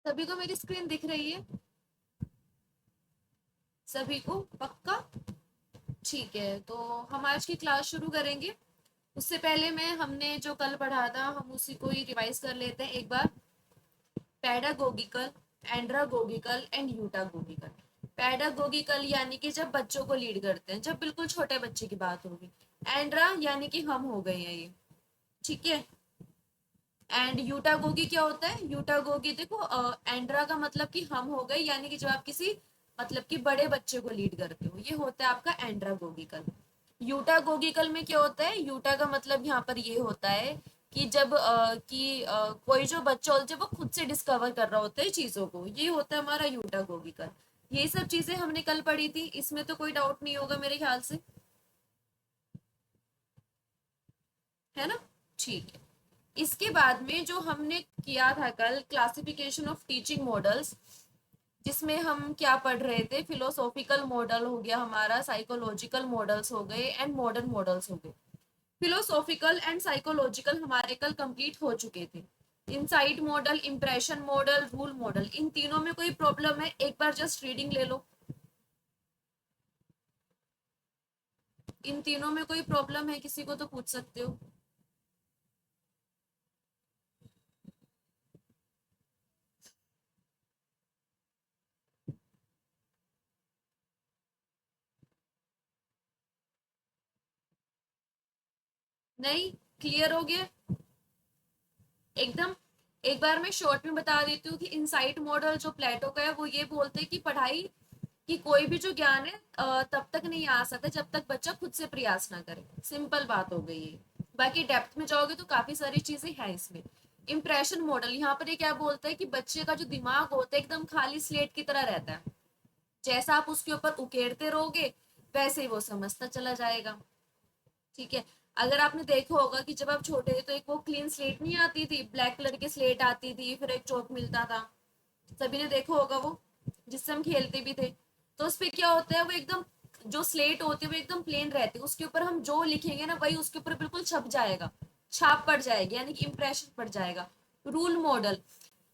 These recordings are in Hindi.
सभी को मेरी स्क्रीन दिख रही है? सभी को पक्का? ठीक है, तो हम आज की क्लास शुरू करेंगे। उससे पहले मैं हमने जो कल पढ़ा था हम उसी को ही रिवाइज कर लेते हैं एक बार। पैडागोगिकल, एंड्रागोगिकल एंड यूटागोगिकल। पैडागोगिकल यानी कि जब बच्चों को लीड करते हैं, जब बिल्कुल छोटे बच्चे की बात होगी। एंड्रा यानी कि हम हो गए हैं ये, ठीक है। एंड यूटागोगी क्या होता है? यूटागोगी देखो, एंड्रा का मतलब कि हम हो गए, यानी कि जब आप किसी मतलब कि बड़े बच्चे को लीड करते हो, ये होता है आपका एंड्रागोगिकल। यूटागोगिकल में क्या होता है? यूटा का मतलब यहाँ पर ये होता है कि जब कोई जो बच्चा होता है वो खुद से डिस्कवर कर रहा होता है चीजों को, ये होता है हमारा यूटागोगिकल। ये सब चीजें हमने कल पढ़ी थी, इसमें तो कोई डाउट नहीं होगा मेरे ख्याल से, है ना? ठीक है। इसके बाद में जो हमने किया था कल, क्लासिफिकेशन ऑफ टीचिंग मॉडल्स, जिसमें हम क्या पढ़ रहे थे? फिलोसॉफिकल मॉडल हो गया हमारा, साइकोलॉजिकल मॉडल्स हो गए एंड मॉडर्न मॉडल्स हो गए। फिलोसॉफिकल एंड साइकोलॉजिकल हमारे कल कंप्लीट हो चुके थे। Insight model, impression model, rule model, इन तीनों में कोई प्रॉब्लम है? एक बार जस्ट रीडिंग ले लो। इन तीनों में कोई प्रॉब्लम है किसी को तो पूछ सकते हो। नहीं? क्लियर हो गया एकदम? एक बार मैं शॉर्ट में बता देती हूँ कि इनसाइट मॉडल जो प्लेटो का है वो ये बोलते हैं कि पढ़ाई कि कोई भी जो ज्ञान है तब तक नहीं आ सकता जब तक बच्चा खुद से प्रयास ना करे। सिंपल बात हो गई है। बाकी डेप्थ में जाओगे तो काफी सारी चीजें हैं इसमें। इम्प्रेशन मॉडल यहाँ पर ये क्या बोलता है कि बच्चे का जो दिमाग होता है एकदम खाली स्लेट की तरह रहता है, जैसा आप उसके ऊपर उकेरते रहोगे वैसे ही वो समझता चला जाएगा, ठीक है। अगर आपने देखा होगा कि जब आप छोटे थे तो एक वो क्लीन स्लेट नहीं आती थी, ब्लैक कलर की स्लेट आती थी, फिर एक चौक मिलता था, सभी ने देखा होगा वो, जिससे हम खेलते भी थे। तो उस पे क्या होता है, वो एकदम जो स्लेट होती है वो एकदम प्लेन रहती है, उसके ऊपर हम जो लिखेंगे ना वही उसके ऊपर बिल्कुल छप जाएगा, छाप पड़ जाएगी, यानी कि इम्प्रेशन पड़ जाएगा। रूल मॉडल,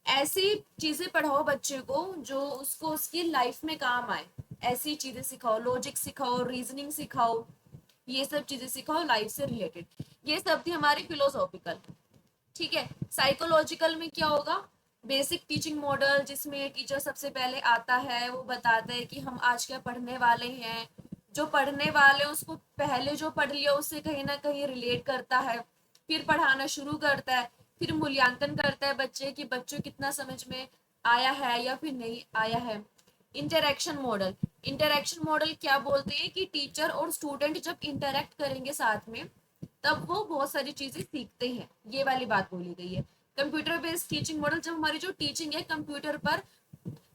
ऐसी चीजें पढ़ाओ बच्चे को जो उसको उसकी लाइफ में काम आए, ऐसी चीजें सिखाओ, लॉजिक सिखाओ, रीजनिंग सिखाओ, ये सब चीजें सिखाओ लाइफ से रिलेटेड। ये सब थी हमारी फिलोसॉफिकल, ठीक है। साइकोलॉजिकल में क्या होगा? बेसिक टीचिंग मॉडल, जिसमें टीचर सबसे पहले आता है, वो बताता है कि हम आज क्या पढ़ने वाले हैं, जो पढ़ने वाले उसको पहले जो पढ़ लिया उससे कहीं ना कहीं रिलेट करता है, फिर पढ़ाना शुरू करता है, फिर मूल्यांकन करता है बच्चे की बच्चों कितना समझ में आया है या फिर नहीं आया है। इंटरेक्शन मॉडल, इंटरेक्शन मॉडल क्या बोलते हैं कि टीचर और स्टूडेंट जब इंटरेक्ट करेंगे साथ में तब वो बहुत सारी चीजें सीखते हैं, ये वाली बात बोली गई है। कंप्यूटर बेस्ड टीचिंग मॉडल, जब हमारी जो टीचिंग है कंप्यूटर पर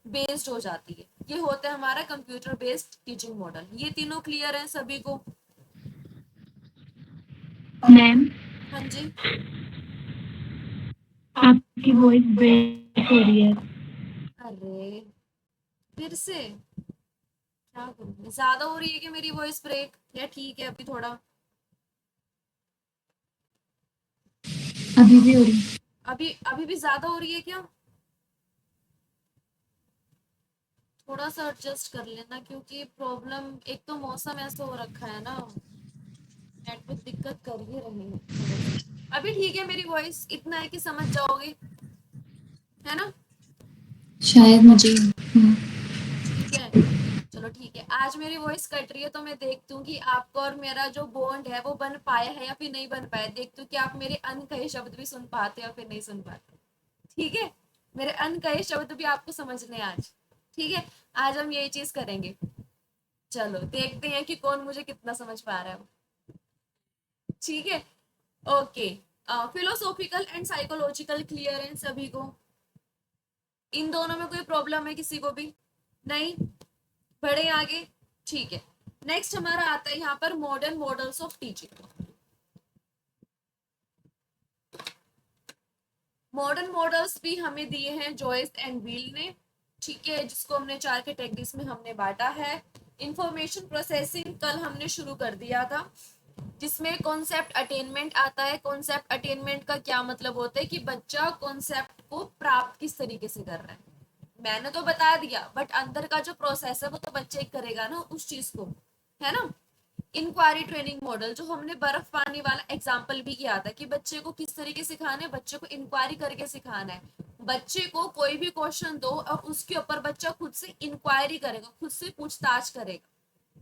बेस्ड हो जाती है, ये होता है हमारा कंप्यूटर बेस्ड टीचिंग मॉडल। ये तीनों क्लियर है सभी को? मैम, हाँ जी। आपकी वॉइस ब्रेक हो रही है। अरे, फिर से क्या करूँ, ज्यादा हो रही है कि मेरी वॉइस ब्रेक, या ठीक है अभी थोड़ा? अभी भी हो रही है। अभी अभी भी ज्यादा हो रही है क्या? थोड़ा सा एडजस्ट कर लेना, क्योंकि प्रॉब्लम एक तो मौसम ऐसा हो रखा है ना, नेटवर्क दिक्कत कर ही रही है थोड़े से। अभी ठीक है मेरी वॉइस? इतना है कि समझ जाओगे, है ना? शायद मुझे ठीक है, चलो ठीक है। आज मेरी वॉइस कट रही है तो मैं देखती हूँ कि आपका और मेरा जो बॉन्ड है वो बन पाया है या फिर नहीं बन पाया, देखती हूँ कि आप मेरे अनकहे शब्द भी सुन पाते हो या फिर नहीं सुन पाते। ठीक है, मेरे अनकहे शब्द भी आपको समझने आज, ठीक है। आज हम यही चीज करेंगे। चलो देखते हैं कि कौन मुझे कितना समझ पा रहा है, ठीक है। Okay, philosophical and psychological clear है सभी को? इन दोनों में कोई प्रॉब्लम है किसी को भी? नहीं? बढ़े आगे, ठीक है। नेक्स्ट हमारा आता है यहाँ पर modern models of teaching. Modern models भी हमें दिए हैं जॉयस एंड व्हील ने, ठीक है, जिसको हमने 4 कैटेगरीज में हमने बांटा है। इंफॉर्मेशन प्रोसेसिंग कल हमने शुरू कर दिया था, जिसमें कॉन्सेप्ट अटेनमेंट आता है। कॉन्सेप्ट अटेनमेंट का क्या मतलब होता है कि बच्चा कॉन्सेप्ट को प्राप्त किस तरीके से कर रहा है। मैंने तो बता दिया, बट अंदर का जो प्रोसेस है वो तो बच्चे करेगा ना उस चीज को, है ना। इंक्वायरी ट्रेनिंग मॉडल, जो हमने बर्फ पानी वाला एग्जाम्पल भी किया था कि बच्चे को किस तरीके सिखाना है, बच्चे को इंक्वायरी करके सिखाना है। बच्चे को कोई भी क्वेश्चन दो और उसके ऊपर बच्चा खुद से इंक्वायरी करेगा, खुद से पूछताछ करेगा,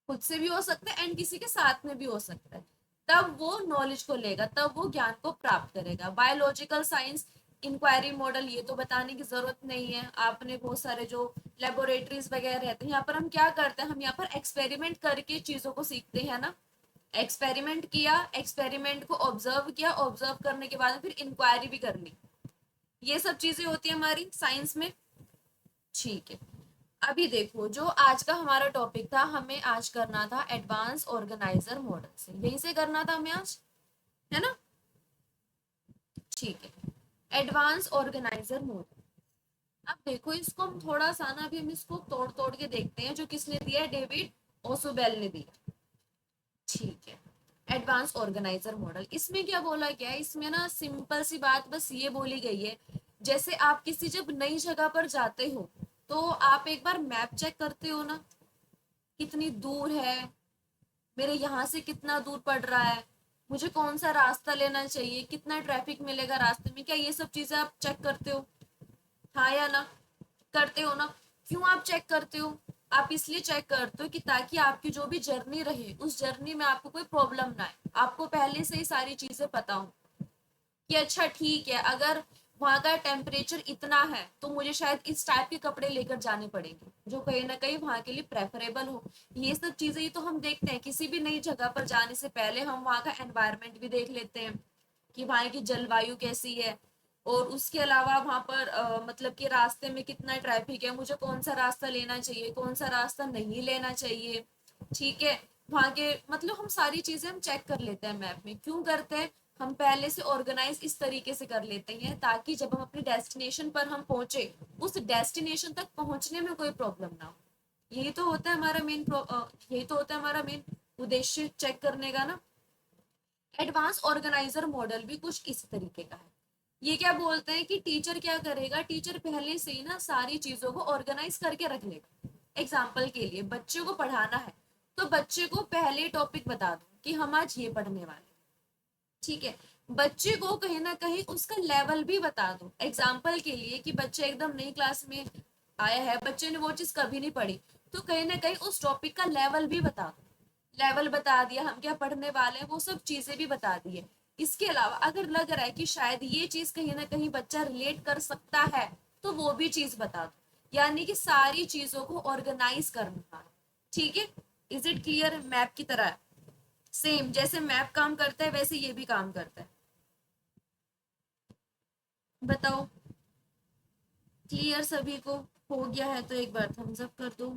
खुद से भी हो सकता है एंड किसी के साथ में भी हो सकता है, तब वो नॉलेज को लेगा, तब वो ज्ञान को प्राप्त करेगा। बायोलॉजिकल साइंस इंक्वायरी मॉडल, ये तो बताने की जरूरत नहीं है, आपने बहुत सारे जो लेबोरेटरीज वगैरह रहते हैं यहाँ पर हम क्या करते हैं, हम यहाँ पर एक्सपेरिमेंट करके चीजों को सीखते हैं ना। एक्सपेरिमेंट किया, एक्सपेरिमेंट को ऑब्जर्व किया, ऑब्जर्व करने के बाद फिर इंक्वायरी भी कर ली, ये सब चीजें होती है हमारी साइंस में। ठीक है, अभी देखो जो आज का हमारा टॉपिक था, हमें आज करना था एडवांस ऑर्गेनाइजर मॉडल से, यहीं से करना था हमें आज, है ना। ठीक है, एडवांस ऑर्गेनाइजर मॉडल। अब देखो इसको हम थोड़ा सा ना, अभी हम इसको तोड़ तोड़ के देखते हैं, जो किसने दिया है, डेविड ओसोबेल ने दिया। ठीक है, एडवांस ऑर्गेनाइजर मॉडल, इसमें क्या बोला गया है, इसमें ना सिंपल सी बात बस ये बोली गई है, जैसे आप किसी जब नई जगह पर जाते हो तो आप एक बार मैप चेक करते हो ना, कितनी दूर है, मेरे यहाँ से कितना दूर पड़ रहा है, मुझे कौन सा रास्ता लेना चाहिए, कितना ट्रैफिक मिलेगा रास्ते में, क्या ये सब चीजें आप चेक करते हो, हाँ या ना, करते हो ना। क्यों आप चेक करते हो, आप इसलिए चेक करते हो कि ताकि आपकी जो भी जर्नी रहे उस जर्नी में आपको कोई प्रॉब्लम ना आए, आपको पहले से ही सारी चीजें पता हो कि अच्छा ठीक है, अगर वहां का टेम्परेचर इतना है तो मुझे शायद इस टाइप के कपड़े लेकर जाने पड़ेंगे जो कहीं ना कहीं वहां के लिए प्रेफरेबल हो। ये सब चीजें ही तो हम देखते हैं, किसी भी नई जगह पर जाने से पहले हम वहां का एनवायरनमेंट भी देख लेते हैं कि वहां की जलवायु कैसी है, और उसके अलावा वहां पर मतलब कि रास्ते में कितना ट्रैफिक है, मुझे कौन सा रास्ता लेना चाहिए, कौन सा रास्ता नहीं लेना चाहिए। ठीक है, वहां के मतलब हम सारी चीजें हम चेक कर लेते हैं मैप में, क्यों करते हैं, हम पहले से ऑर्गेनाइज इस तरीके से कर लेते हैं ताकि जब हम अपने डेस्टिनेशन पर हम पहुंचे, उस डेस्टिनेशन तक पहुंचने में कोई प्रॉब्लम ना हो। यही तो होता है हमारा मेन, यही तो होता है हमारा मेन उद्देश्य चेक करने का ना। एडवांस ऑर्गेनाइजर मॉडल भी कुछ इस तरीके का है। ये क्या बोलते हैं कि टीचर क्या करेगा, टीचर पहले से ही ना सारी चीजों को ऑर्गेनाइज करके रख लेगा। एग्जाम्पल के लिए बच्चे को पढ़ाना है तो बच्चे को पहले टॉपिक बता दो कि हम आज ये पढ़ने वाले, ठीक है। बच्चे को कहीं ना कहीं उसका लेवल भी बता दो, एग्जाम्पल के लिए कि बच्चा एकदम नई क्लास में आया है, बच्चे ने वो चीज कभी नहीं पढ़ी, तो कहीं ना कहीं उस टॉपिक का लेवल भी बता दो, लेवल बता दिया, हम क्या पढ़ने वाले हैं वो सब चीजें भी बता दी है। इसके अलावा अगर लग रहा है कि शायद ये चीज कहीं ना कहीं बच्चा रिलेट कर सकता है तो वो भी चीज बता दो, यानी कि सारी चीजों को ऑर्गेनाइज करना। ठीक है, इज इट क्लियर, मैप की तरह सेम जैसे मैप काम करता है वैसे ये भी काम करता है। बताओ, क्लियर सभी को, हो गया है तो एक बार थम्स अप कर दो।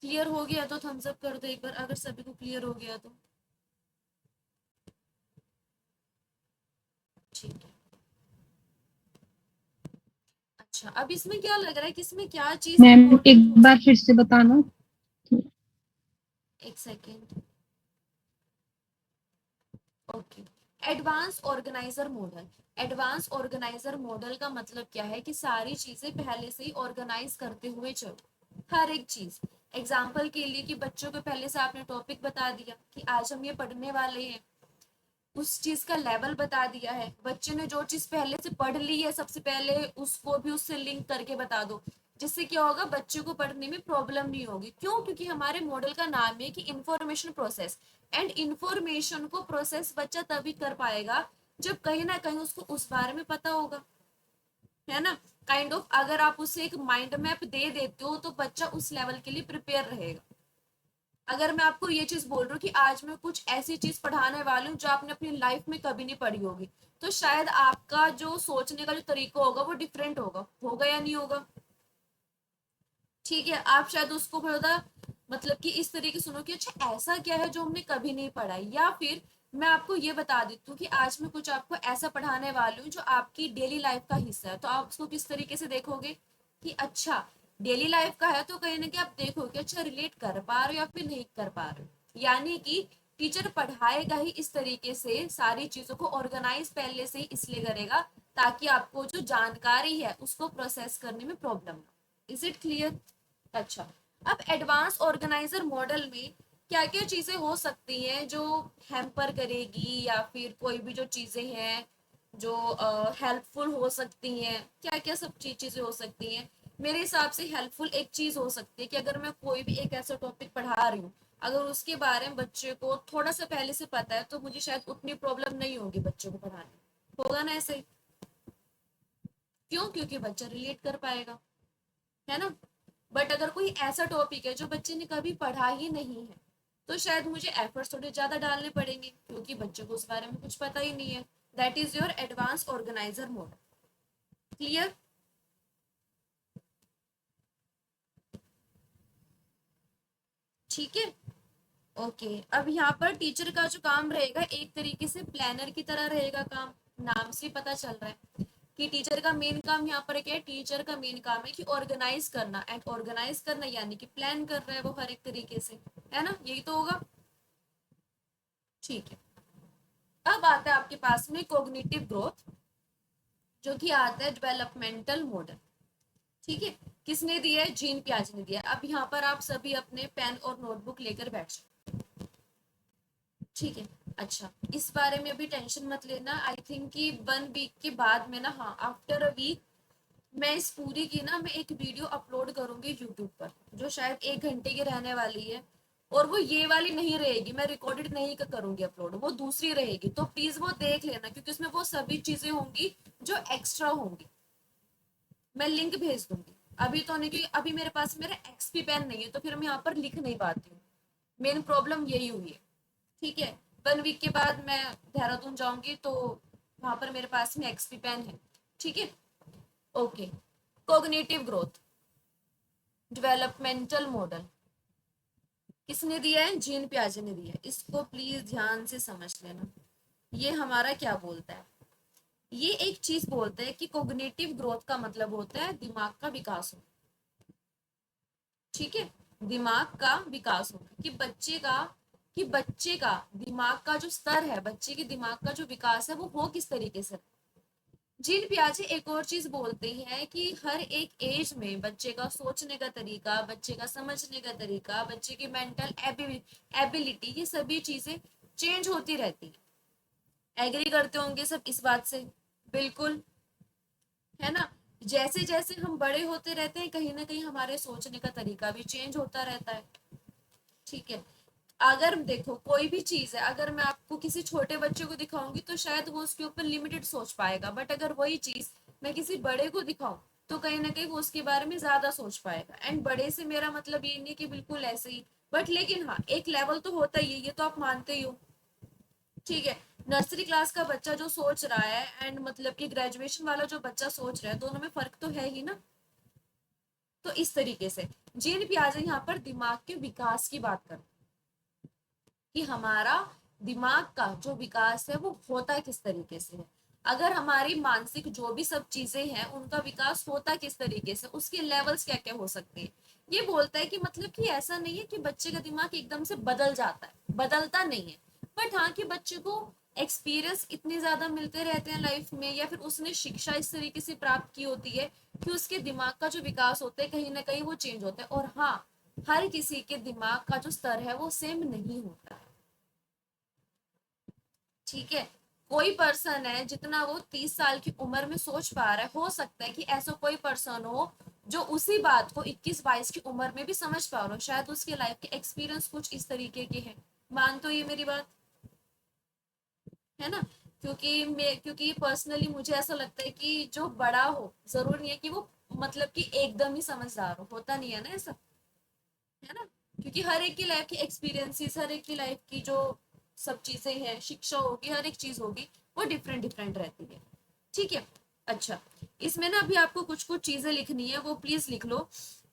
क्लियर हो गया तो थम्स अप कर दो एक बार, अगर सभी को क्लियर हो गया तो। ठीक है, अच्छा अब इसमें क्या लग रहा है कि इसमें क्या चीज मैम एक इम्पोर्टेंट हो बार सकती फिर से बताना। है, एक second. Okay, advance organiser model, advance organiser model का मतलब क्या है कि सारी चीजें पहले से ही ऑर्गेनाइज करते हुए चलो, हर एक चीज। एग्जाम्पल के लिए कि बच्चों को पहले से आपने टॉपिक बता दिया कि आज हम ये पढ़ने वाले हैं, उस चीज का लेवल बता दिया है, बच्चे ने जो चीज पहले से पढ़ ली है सबसे पहले उसको भी उससे लिंक करके बता दो, जिससे क्या होगा बच्चे को पढ़ने में प्रॉब्लम नहीं होगी। क्यों, क्योंकि हमारे मॉडल का नाम है कि इंफॉर्मेशन प्रोसेस, एंड इंफॉर्मेशन को प्रोसेस बच्चा तभी कर पाएगा जब कहीं ना कहीं उसको उस बारे में पता होगा, है ना। काइंड ऑफ अगर आप उसे एक माइंड मैप दे देते हो तो बच्चा उस लेवल के लिए प्रिपेयर रहेगा। अगर मैं आपको ये चीज बोल रही हूँ कि आज मैं कुछ ऐसी चीज पढ़ाने वाली हूँ जो आपने अपनी लाइफ में कभी नहीं पढ़ी होगी, तो शायद आपका जो सोचने का जो तरीका होगा वो डिफरेंट होगा या नहीं होगा। ठीक है, आप शायद उसको थोड़ा मतलब कि इस तरीके सुनो कि अच्छा ऐसा क्या है जो हमने कभी नहीं पढ़ा है, या फिर मैं आपको ये बता देती हूँ कि आज मैं कुछ आपको ऐसा पढ़ाने वाली हूँ जो आपकी डेली लाइफ का हिस्सा है, तो आप उसको किस तरीके से देखोगे कि अच्छा डेली लाइफ का है, तो कहीं ना कहीं आप देखोगे अच्छा रिलेट कर पा रहे हो या फिर नहीं कर पा रहे हो। यानी कि टीचर पढ़ाएगा ही इस तरीके से, सारी चीजों को ऑर्गेनाइज पहले से ही इसलिए करेगा ताकि आपको जो जानकारी है उसको प्रोसेस करने में प्रॉब्लम ना। Is it clear? अच्छा, अब एडवांस ऑर्गेनाइजर मॉडल में क्या क्या चीजें हो सकती हैं जो हैम्पर करेगी, या फिर कोई भी जो चीजें हैं जो हेल्पफुल हो सकती हैं, क्या क्या सब चीजें हो सकती हैं? मेरे हिसाब से हेल्पफुल एक चीज हो सकती है कि अगर मैं कोई भी एक ऐसा टॉपिक पढ़ा रही हूँ, अगर उसके बारे में बच्चे को थोड़ा सा पहले से पता है तो मुझे शायद उतनी प्रॉब्लम नहीं होगी बच्चे को पढ़ाने में। होगा ना ऐसे? क्यों? क्योंकि बच्चा रिलेट कर पाएगा, है ना? बट अगर कोई ऐसा टॉपिक है जो बच्चे ने कभी पढ़ा ही नहीं है, तो शायद मुझे एफर्ट्स थोड़े ज्यादा डालने पड़ेंगे क्योंकि बच्चे को उस बारे में कुछ पता ही नहीं है। That is your advance organiser model. Clear? ठीक है, ओके। अब यहाँ पर टीचर का जो काम रहेगा एक तरीके से प्लानर की तरह रहेगा काम। नाम से पता चल रहा है कि टीचर का मेन काम यहाँ पर क्या है? टीचर का मेन काम है कि ऑर्गेनाइज करना, एंड ऑर्गेनाइज करना यानी कि प्लान कर रहा है वो हर एक तरीके से, है ना? यही तो होगा। ठीक है, अब आता है आपके पास में कोग्निटिव ग्रोथ, जो कि आता है डेवलपमेंटल मॉडल। ठीक है, किसने दिया है? जीन पियाजे ने दिया है। अब यहाँ पर आप सभी अपने पेन और नोटबुक लेकर बैठ जाओ। ठीक है, अच्छा, इस बारे में अभी टेंशन मत लेना। आई थिंक कि 1 वीक के बाद में ना, हाँ, आफ्टर अ वीक मैं इस पूरी की ना मैं एक वीडियो अपलोड करूंगी यूट्यूब पर, जो शायद 1 घंटे की रहने वाली है। और वो ये वाली नहीं रहेगी, मैं रिकॉर्डेड नहीं करूंगी अपलोड, वो दूसरी रहेगी। तो प्लीज वो देख लेना क्योंकि उसमें वो सभी चीजें होंगी जो एक्स्ट्रा होंगी। मैं लिंक भेज दूंगी। अभी तो नहीं, क्योंकि अभी मेरे पास मेरा एक्सपी पेन नहीं है तो फिर मैं यहाँ पर लिख नहीं पाती हूँ। मेन प्रॉब्लम यही हुई है। ठीक है, 1 वीक के बाद मैं देहरादून जाऊंगी तो वहां पर मेरे पास में एक्सपी पेन है। ठीक है, okay. Cognitive growth developmental model किसने दिया है? जीन पियाजे ने दिया है। इसको प्लीज ध्यान से समझ लेना। ये हमारा क्या बोलता है? ये एक चीज बोलता है कि कोग्निटिव ग्रोथ का मतलब होता है दिमाग का विकास हो। ठीक है, दिमाग का विकास हो कि बच्चे का दिमाग का जो स्तर है, बच्चे के दिमाग का जो विकास है वो किस तरीके से। जीन पियाजे एक और चीज बोलते हैं कि हर एक एज में बच्चे का सोचने का तरीका, बच्चे का समझने का तरीका, बच्चे की मेंटल एबिलिटी, ये सभी चीजें चेंज होती रहती है। एग्री करते होंगे सब इस बात से? बिल्कुल, है ना? जैसे जैसे हम बड़े होते रहते हैं कहीं ना कहीं हमारे सोचने का तरीका भी चेंज होता रहता है। ठीक है, अगर देखो कोई भी चीज है, अगर मैं आपको किसी छोटे बच्चे को दिखाऊंगी तो शायद वो उसके ऊपर लिमिटेड सोच पाएगा, बट अगर वही चीज मैं किसी बड़े को दिखाऊं तो कहीं ना कहीं वो उसके बारे में ज्यादा सोच पाएगा। एंड बड़े से मेरा मतलब ये नहीं कि बिल्कुल ऐसे ही, बट लेकिन हाँ, एक लेवल तो होता ही है, ये तो आप मानते ही हो। ठीक है, नर्सरी क्लास का बच्चा जो सोच रहा है एंड मतलब कि ग्रेजुएशन वाला जो बच्चा सोच रहा है, दोनों में फर्क तो है ही ना। तो इस तरीके से जीन पियाजे यहाँ पर दिमाग के विकास की बात कर, कि हमारा दिमाग का जो विकास है वो होता किस तरीके से है। अगर हमारी मानसिक जो भी सब चीजें हैं उनका विकास होता किस तरीके से, उसके लेवल्स क्या क्या हो सकते हैं। ये बोलता है कि मतलब कि ऐसा नहीं है कि बच्चे का दिमाग एकदम से बदल जाता है, बदलता नहीं है। बट हाँ, कि बच्चे को एक्सपीरियंस इतने ज्यादा मिलते रहते हैं लाइफ में, या फिर उसने शिक्षा इस तरीके से प्राप्त की होती है कि उसके दिमाग का जो विकास होता है कहीं ना कहीं वो चेंज होता है। और हाँ, हर किसी के दिमाग का जो स्तर है वो सेम नहीं होता है। ठीक है, कोई पर्सन है जितना वो 30 साल की उम्र में सोच पा रहा है, हो सकता है कि ऐसा कोई पर्सन हो जो उसी बात को 21-22 की उम्र में भी समझ पा रहा हो। शायद उसके लाइफ के एक्सपीरियंस कुछ इस तरीके के हैं। मान तो ये मेरी बात, है ना? क्योंकि पर्सनली मुझे ऐसा लगता है कि जो बड़ा हो जरूरी नहीं है कि वो मतलब कि एकदम ही समझदार होता नहीं है ना ऐसा, है ना? क्योंकि हर एक की लाइफ की एक्सपीरियंसेस, हर एक की लाइफ की जो सब चीजें हैं, शिक्षा होगी, हर एक चीज होगी, वो डिफरेंट डिफरेंट रहती है। ठीक है, अच्छा, इसमें ना अभी आपको कुछ कुछ चीजें लिखनी है, वो प्लीज लिख लो।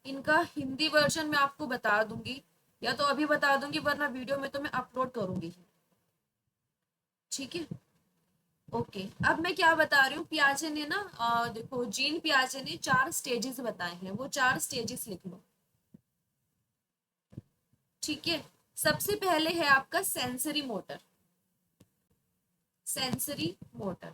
इनका हिंदी वर्जन मैं आपको बता दूंगी, या तो अभी बता दूंगी वरना वीडियो में तो मैं अपलोड करूंगी। ठीक है, ओके। अब मैं क्या बता रही हूँ, पियाजे ने ना देखो, जीन पियाजे ने 4 स्टेजेस बताए हैं, वो 4 स्टेजेस लिख लो। ठीक है, सबसे पहले है आपका sensory motor, sensory motor,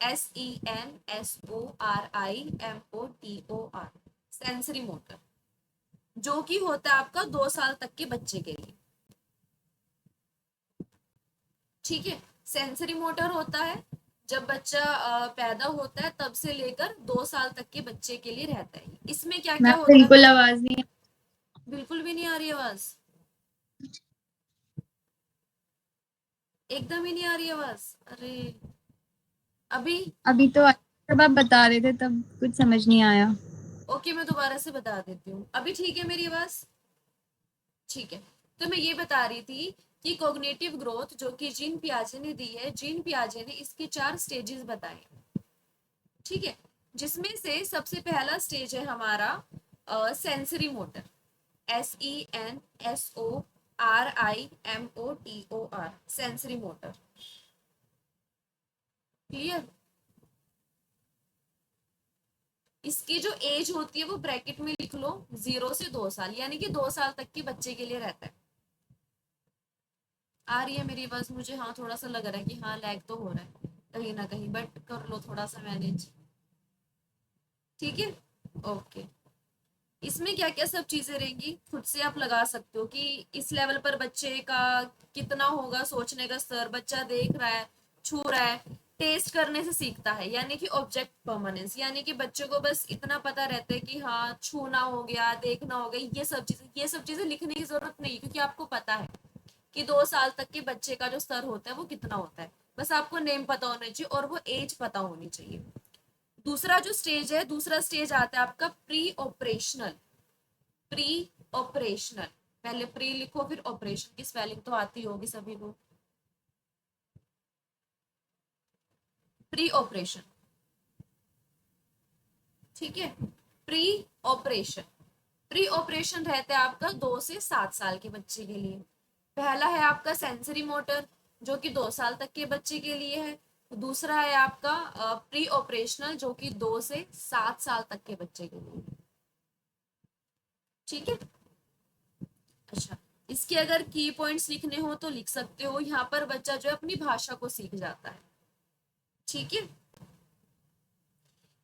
SENSORIMOTOR, sensory motor, जो कि होता है आपका 2 साल तक के बच्चे के लिए। ठीक है, सेंसरी मोटर होता है जब बच्चा पैदा होता है तब से लेकर 2 साल तक के बच्चे के लिए रहता है। इसमें क्या क्या मैम होता है? बिल्कुल आवाज नहीं बिल्कुल भी नहीं आ रही आवाज, एकदम ही नहीं आ रही आवाज। अरे अभी अभी तो जब आप बता रहे थे तब कुछ समझ नहीं आया। ओके, मैं दोबारा से बता देती हूँ। अभी ठीक है मेरी आवाज? ठीक है, तो मैं ये बता रही थी कि कॉग्निटिव ग्रोथ जो कि जीन पियाजे ने दी है, जीन पियाजे ने इसके 4 स्टेजेस बताए। ठीक है, जिसमें से सबसे पहला स्टेज है हमारा sensory motor, SENSORIMOTOR, sensory motor. Clear? इसकी जो एज होती है वो ब्रैकेट में लिख लो, 0 से 2 साल, यानी कि 2 साल तक के बच्चे के लिए रहता है। आ रही है मेरी आवाज? मुझे हाँ थोड़ा सा लग रहा है कि हाँ लैग तो हो रहा है कहीं ना कहीं, बट कर लो थोड़ा सा मैनेज। ठीक है, ओके। इसमें क्या क्या सब चीजें रहेंगी खुद से आप लगा सकते हो कि इस लेवल पर बच्चे का कितना होगा सोचने का स्तर। बच्चा देख रहा है, छू रहा है, टेस्ट करने से सीखता है, यानी कि ऑब्जेक्ट परमानेंस, यानी कि बच्चे को बस इतना पता रहता है कि हाँ छूना हो गया, देखना हो गया, ये सब चीजें लिखने की जरूरत नहीं, क्योंकि आपको पता है कि 2 साल तक के बच्चे का जो स्तर होता है वो कितना होता है। बस आपको नेम पता होना चाहिए और वो एज पता होनी चाहिए। दूसरा जो स्टेज है, दूसरा स्टेज आता है आपका प्री ऑपरेशनल, प्री ऑपरेशनल। पहले प्री लिखो फिर ऑपरेशन की स्पेलिंग तो आती होगी सभी को। प्री ऑपरेशन, ठीक है, प्री ऑपरेशन। प्री ऑपरेशन रहता है आपका 2 से 7 साल के बच्चे के लिए। पहला है आपका सेंसरी मोटर जो कि 2 साल तक के बच्चे के लिए है। दूसरा है आपका प्री ऑपरेशनल जो कि 2 से 7 साल तक के बच्चे के लिए। ठीक है, अच्छा, इसके अगर की पॉइंट्स लिखने हो तो लिख सकते हो। यहाँ पर बच्चा जो है अपनी भाषा को सीख जाता है। ठीक है,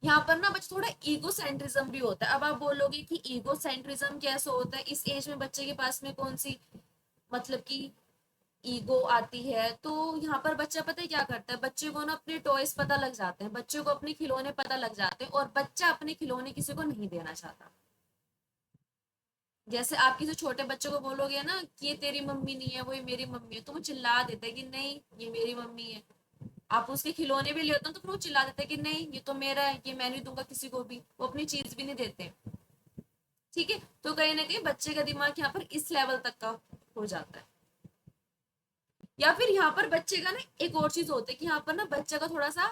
यहाँ पर ना बच्चा थोड़ा ईगो सेंट्रिज्म भी होता है। अब आप बोलोगे कि ईगो सेंट्रिज्म कैसे होता है, इस एज में बच्चे के पास में कौन सी मतलब कि ईगो आती है? तो यहाँ पर बच्चा पता है क्या करता है, बच्चे को ना अपने टॉयज पता लग जाते हैं, बच्चे को अपने खिलौने पता लग जाते हैं, और बच्चा अपने खिलौने किसी को नहीं देना चाहता। जैसे आप किसी छोटे बच्चे को बोलोगे ना कि ये तेरी मम्मी नहीं है वो ये मेरी मम्मी है, तो वो चिल्ला देता है कि नहीं ये मेरी मम्मी है। आप उसके खिलौने भी ले होते हो तो फिर वो चिल्ला देता है कि नहीं ये तो मेरा है, ये मैं नहीं दूंगा किसी को भी। वो अपनी चीज भी नहीं देते। ठीक है, तो कहीं ना कहीं बच्चे का दिमाग यहाँ पर इस लेवल तक का हो जाता है। या फिर यहाँ पर बच्चे का ना एक और चीज होती है कि यहाँ पर ना बच्चे का थोड़ा सा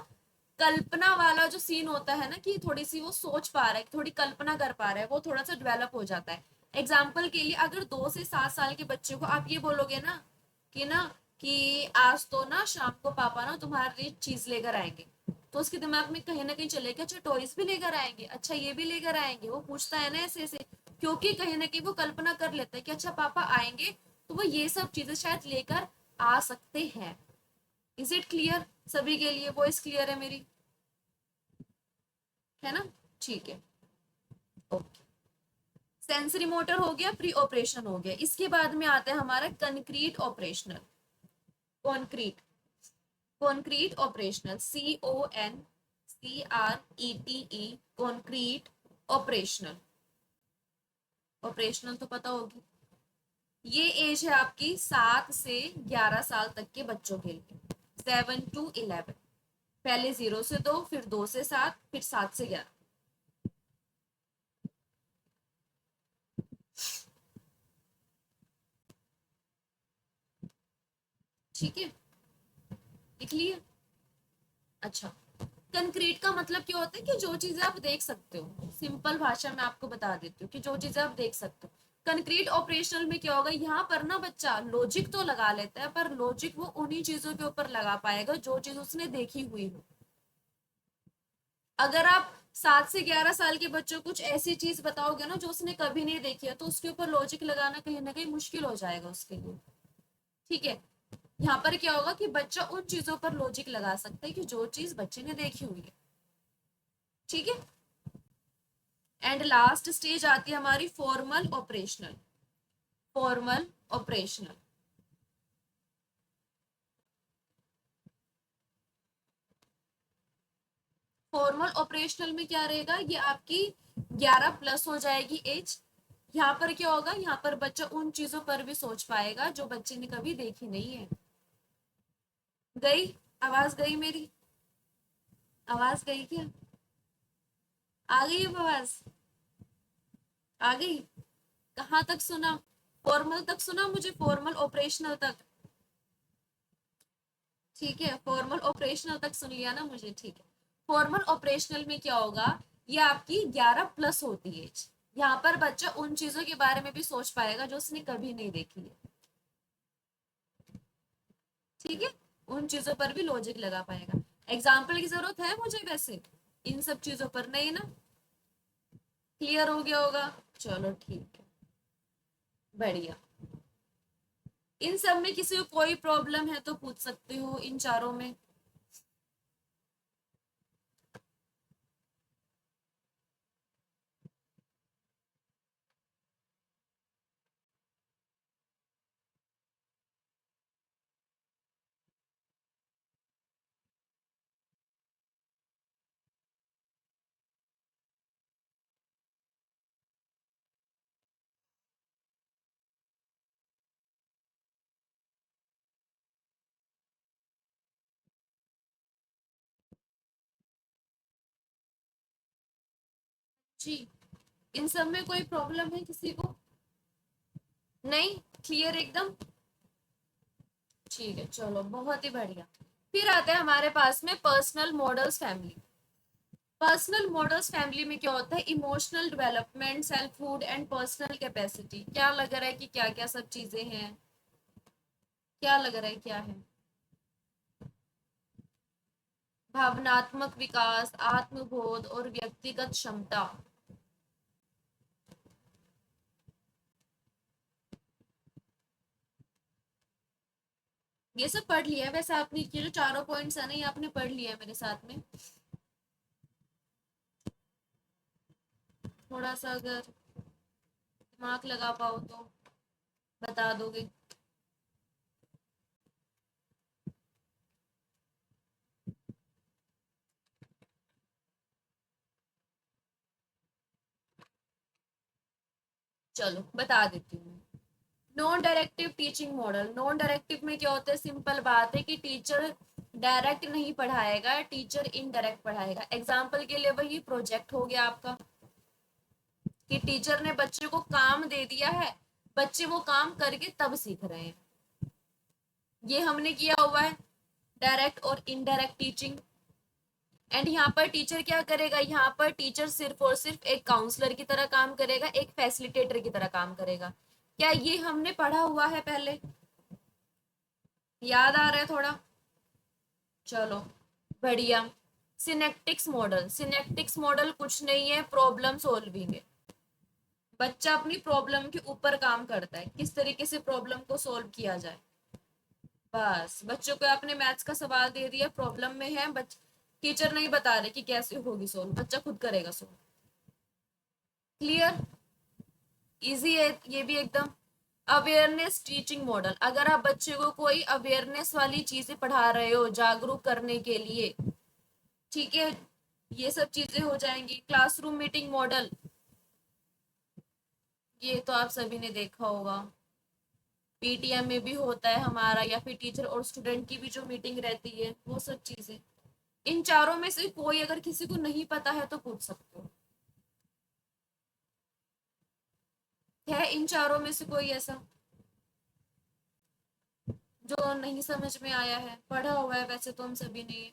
कल्पना वाला जो सीन होता है ना, कि थोड़ी सी वो सोच पा रहा है, थोड़ी कल्पना कर पा रहा है, वो थोड़ा सा डेवलप हो जाता है। एग्जाम्पल के लिए अगर 2 से 7 साल के बच्चे को आप ये बोलोगे ना कि आज तो ना शाम को पापा ना तुम्हारे लिए चीज लेकर आएंगे, तो उसके दिमाग में कहीं ना कहीं चलेगा अच्छा टॉयज भी लेकर आएंगे, अच्छा ये भी लेकर आएंगे। वो पूछता है ना ऐसे ऐसे, क्योंकि कहीं ना कहीं वो कल्पना कर लेता है कि अच्छा पापा आएंगे तो वो ये सब चीजें शायद लेकर आ सकते हैं। इज इट क्लियर सभी के लिए? वॉइस क्लियर है मेरी? है ना? ठीक है, ओके। सेंसरी मोटर हो गया, प्री ऑपरेशन हो गया। इसके बाद में आता है हमारा concrete operational, concrete, concrete operational, CONCRETE, concrete operational. Operational तो पता होगी। ये एज है आपकी 7 से 11 साल तक के बच्चों के लिए, 7 to 11। पहले 0 से 2, फिर 2 से 7, फिर 7 से 11। ठीक है, लिख लिए? अच्छा, कंक्रीट का मतलब क्या होता है कि जो चीजें आप देख सकते हो। सिंपल भाषा में आपको बता देती हूँ कि जो चीजें आप देख सकते हो। कंक्रीट ऑपरेशनल में क्या होगा, यहाँ पर ना बच्चा लॉजिक तो लगा लेता है, पर लॉजिक वो उन्हीं चीजों के ऊपर लगा पाएगा जो चीज उसने देखी हुई हो। अगर आप 7 से 11 साल के बच्चों को कुछ ऐसी चीज बताओगे ना जो उसने कभी नहीं देखी है, तो उसके ऊपर लॉजिक लगाना कहीं ना कहीं मुश्किल हो जाएगा उसके लिए। ठीक है। यहाँ पर क्या होगा कि बच्चा उन चीजों पर लॉजिक लगा सकता है कि जो चीज बच्चे ने देखी हुई है। ठीक है। एंड लास्ट स्टेज आती है हमारी formal operational. Formal operational. Formal operational में क्या रहेगा, ये आपकी 11+ हो जाएगी एज। यहाँ पर क्या होगा, यहाँ पर बच्चा उन चीजों पर भी सोच पाएगा जो बच्चे ने कभी देखी नहीं है। गई? आवाज गई मेरी? आवाज गई क्या? आ गई अब आवाज? आ गई? कहाँ तक सुना? फॉर्मल तक सुना मुझे, फॉर्मल ऑपरेशनल तक? ठीक है, फॉर्मल ऑपरेशनल तक सुन लिया ना मुझे, ठीक है। फॉर्मल ऑपरेशनल में क्या होगा, ये आपकी 11+ होती है। यहाँ पर बच्चा उन चीजों के बारे में भी सोच पाएगा जो उसने कभी नहीं देखी है। ठीक है। उन चीजों पर भी लॉजिक लगा पाएगा। एग्जाम्पल की जरूरत है मुझे वैसे इन सब चीजों पर? नहीं ना? क्लियर हो गया होगा? चलो ठीक है, बढ़िया। इन सब में किसी को कोई प्रॉब्लम है तो पूछ सकते हो, इन चारों में। जी। इन सब में कोई प्रॉब्लम है किसी को? नहीं? क्लियर एकदम? ठीक है, चलो बहुत ही बढ़िया। फिर आते हैं हमारे पास में personal models family. Personal models family में क्या होता है, emotional development, selfhood and personal capacity. क्या लग रहा है कि क्या क्या सब चीजें हैं? क्या लग रहा है, क्या है? भावनात्मक विकास, आत्मबोध और व्यक्तिगत क्षमता। ये सब पढ़ लिया है वैसे आपने, ये जो चारों पॉइंट्स है ना, ये आपने पढ़ लिया है मेरे साथ में। थोड़ा सा अगर दिमाग लगा पाओ तो बता दोगे। चलो बता देती हूँ। Non directive teaching model. Non directive में क्या होता है, सिंपल बात है कि टीचर डायरेक्ट नहीं पढ़ाएगा, टीचर इनडायरेक्ट पढ़ाएगा। एग्जाम्पल के लिए वही प्रोजेक्ट हो गया आपका, कि टीचर ने बच्चे को काम दे दिया है, बच्चे वो काम करके तब सीख रहे हैं। ये हमने किया हुआ है, डायरेक्ट और इनडायरेक्ट टीचिंग। एंड यहाँ पर टीचर क्या करेगा, यहाँ पर टीचर सिर्फ और सिर्फ एक काउंसलर की तरह काम करेगा, एक फैसिलिटेटर की तरह काम करेगा। क्या ये हमने पढ़ा हुआ है पहले? याद आ रहा है थोड़ा? चलो बढ़िया। सिनेप्टिक्स मॉडल। सिनेप्टिक्स मॉडल कुछ नहीं है, प्रॉब्लम सॉल्विंग है। बच्चा अपनी प्रॉब्लम के ऊपर काम करता है, किस तरीके से प्रॉब्लम को सॉल्व किया जाए। बस बच्चों को आपने मैथ्स का सवाल दे दिया, प्रॉब्लम में है, टीचर नहीं बता रहे कि कैसे होगी सॉल्व, बच्चा खुद करेगा सॉल्व। क्लियर? इजी है ये भी एकदम। Awareness teaching model. अगर आप बच्चे को कोई अवेयरनेस वाली चीजें पढ़ा रहे हो जागरूक करने के लिए, ठीक है, ये सब चीजें हो जाएंगी। क्लासरूम मीटिंग मॉडल, ये तो आप सभी ने देखा होगा, पीटीएम में भी होता है हमारा, या फिर टीचर और स्टूडेंट की भी जो मीटिंग रहती है, वो सब चीजें। इन चारों में से कोई अगर किसी को नहीं पता है तो पूछ सकते हो। है इन चारों में से कोई ऐसा जो नहीं समझ में आया है? पढ़ा हुआ है वैसे तो हम सभी ने ये।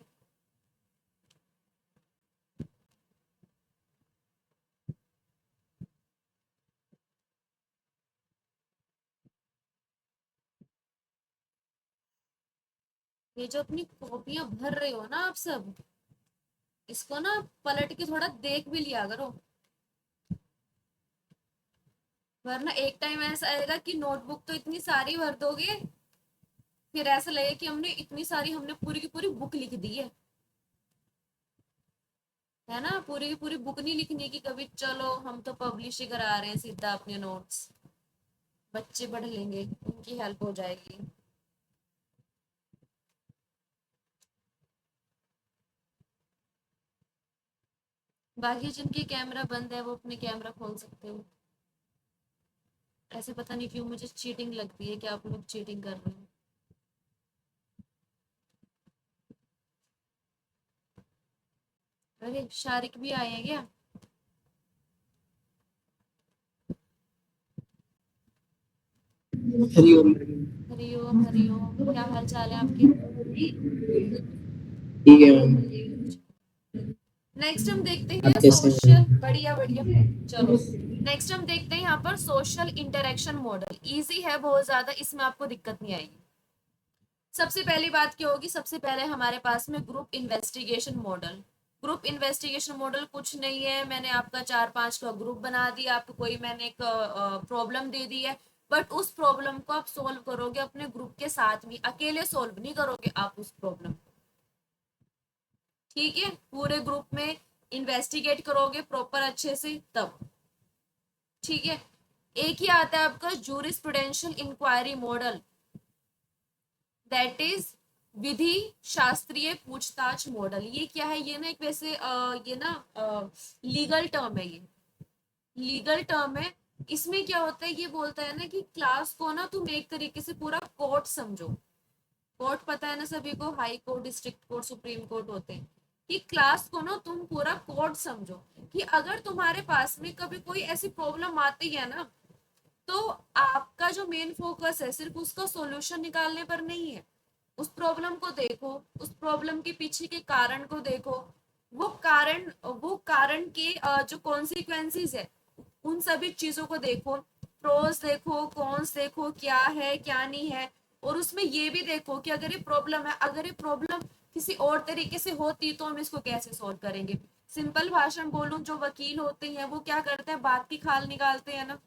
ये जो अपनी कॉपियां भर रहे हो ना आप सब, इसको ना पलट के थोड़ा देख भी लिया करो, वरना एक टाइम ऐसा आएगा कि नोटबुक तो इतनी सारी भर दोगे, फिर ऐसा लगेगा कि हमने इतनी सारी, हमने पूरी की पूरी बुक लिख दी है ना। पूरी की पूरी बुक नहीं लिखने की कभी, चलो हम तो पब्लिश ही करा रहे हैं सीधा अपने नोट्स, बच्चे पढ़ लेंगे, उनकी हेल्प हो जाएगी। बाकी जिनके कैमरा बंद है वो अपने कैमरा खोल सकते हो। ऐसे पता नहीं क्यों मुझे चीटिंग लगती है कि आप लोग चीटिंग कर रहे हो। अरे शारिक भी आए हैं क्या? हरिओम। हरिओम हरिओम, क्या हाल चाल है आपके? ठीक है मैम। नेक्स्ट हम देखते हैं आप कैसे हैं? सोशल, बढ़िया बढ़िया। चलो नेक्स्ट हम देखते हैं यहाँ पर सोशल इंटरेक्शन मॉडल। इजी है बहुत ज्यादा, इसमें आपको दिक्कत नहीं आएगी। सबसे पहली बात क्या होगी, सबसे पहले हमारे पास में group investigation model. Group investigation model कुछ नहीं है, मैंने आपका 4-5 का ग्रुप बना दिया, आपको कोई मैंने एक प्रॉब्लम दे दी है, बट उस प्रॉब्लम को आप सोल्व करोगे अपने ग्रुप के साथ में, अकेले सोल्व नहीं करोगे आप उस प्रॉब्लम। ठीक है, पूरे ग्रुप में इन्वेस्टिगेट करोगे प्रॉपर अच्छे से तब। ठीक है, एक ही आता है आपका जूरिस्प्रूडेंशियल इंक्वायरी मॉडल, दैट इज विधि शास्त्रीय पूछताछ मॉडल। ये क्या है, ये ना एक वैसे ये ना लीगल टर्म है, ये लीगल टर्म है। इसमें क्या होता है, ये बोलता है ना कि क्लास को ना तुम एक तरीके से पूरा कोर्ट समझो। कोर्ट पता है ना सभी को, high court, district court, supreme court होते हैं। कि क्लास को ना तुम पूरा कोर्ट समझो, कि अगर तुम्हारे पास में कभी कोई ऐसी प्रॉब्लम आती है ना, तो आपका जो मेन फोकस है सिर्फ उसका सॉल्यूशन निकालने पर नहीं है। उस प्रॉब्लम को देखो, उस प्रॉब्लम के पीछे के कारण को देखो, वो कारण के जो कॉन्सिक्वेंसेस है उन सभी चीजों को देखो, प्रोस देखो, कॉन्स देखो, क्या है क्या नहीं है। और उसमें ये भी देखो कि अगर ये प्रॉब्लम है, अगर ये प्रॉब्लम किसी और तरीके से होती तो हम इसको कैसे सोल्व करेंगे। सिंपल भाषा में बोलूं, जो वकील होते हैं वो क्या करते हैं, बात की खाल निकालते हैं ना।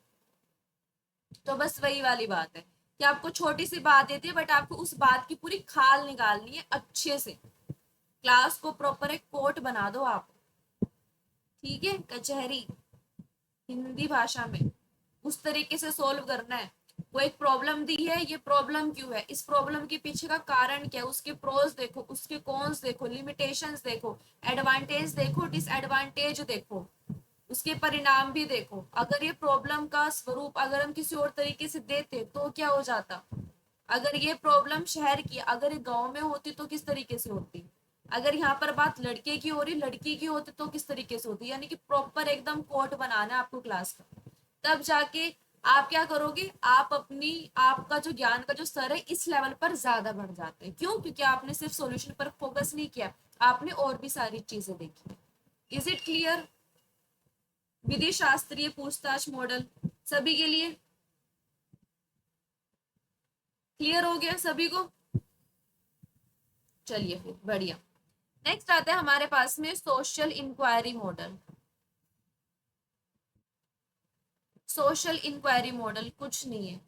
तो बस वही वाली बात है कि आपको छोटी सी बात देती है, बट आपको उस बात की पूरी खाल निकालनी है अच्छे से। क्लास को प्रॉपर एक कोर्ट बना दो आप, ठीक है, कचहरी हिंदी भाषा में उस तरीके से सोल्व करना है। वो एक प्रॉब्लम दी है, ये प्रॉब्लम क्यों है, इस प्रॉब्लम के पीछे का कारण क्या है, उसके प्रोज देखो, उसके कॉन्स देखो, लिमिटेशंस देखो, एडवांटेज देखो, डिसएडवांटेज देखो, उसके परिणाम भी देखो। अगर ये प्रॉब्लम का स्वरूप अगर हम किसी और तरीके से देते तो क्या हो जाता। अगर ये प्रॉब्लम शहर की, अगर ये गांव में होती तो किस तरीके से होती। अगर यहाँ पर बात लड़के की हो रही, लड़की की होती तो किस तरीके से होती। यानी कि प्रॉपर एकदम कोर्ट बनाना है आपको क्लास का, तब जाके आप क्या करोगे, आप अपनी, आपका जो ज्ञान का जो स्तर है इस लेवल पर ज्यादा बढ़ जाते हैं। क्यों? क्योंकि आपने सिर्फ सॉल्यूशन पर फोकस नहीं किया, आपने और भी सारी चीजें देखी। Is it clear? विधि शास्त्रीय पूछताछ मॉडल सभी के लिए क्लियर हो गया सभी को? चलिए फिर बढ़िया। नेक्स्ट आता है हमारे पास में social inquiry model. Social inquiry model कुछ नहीं है,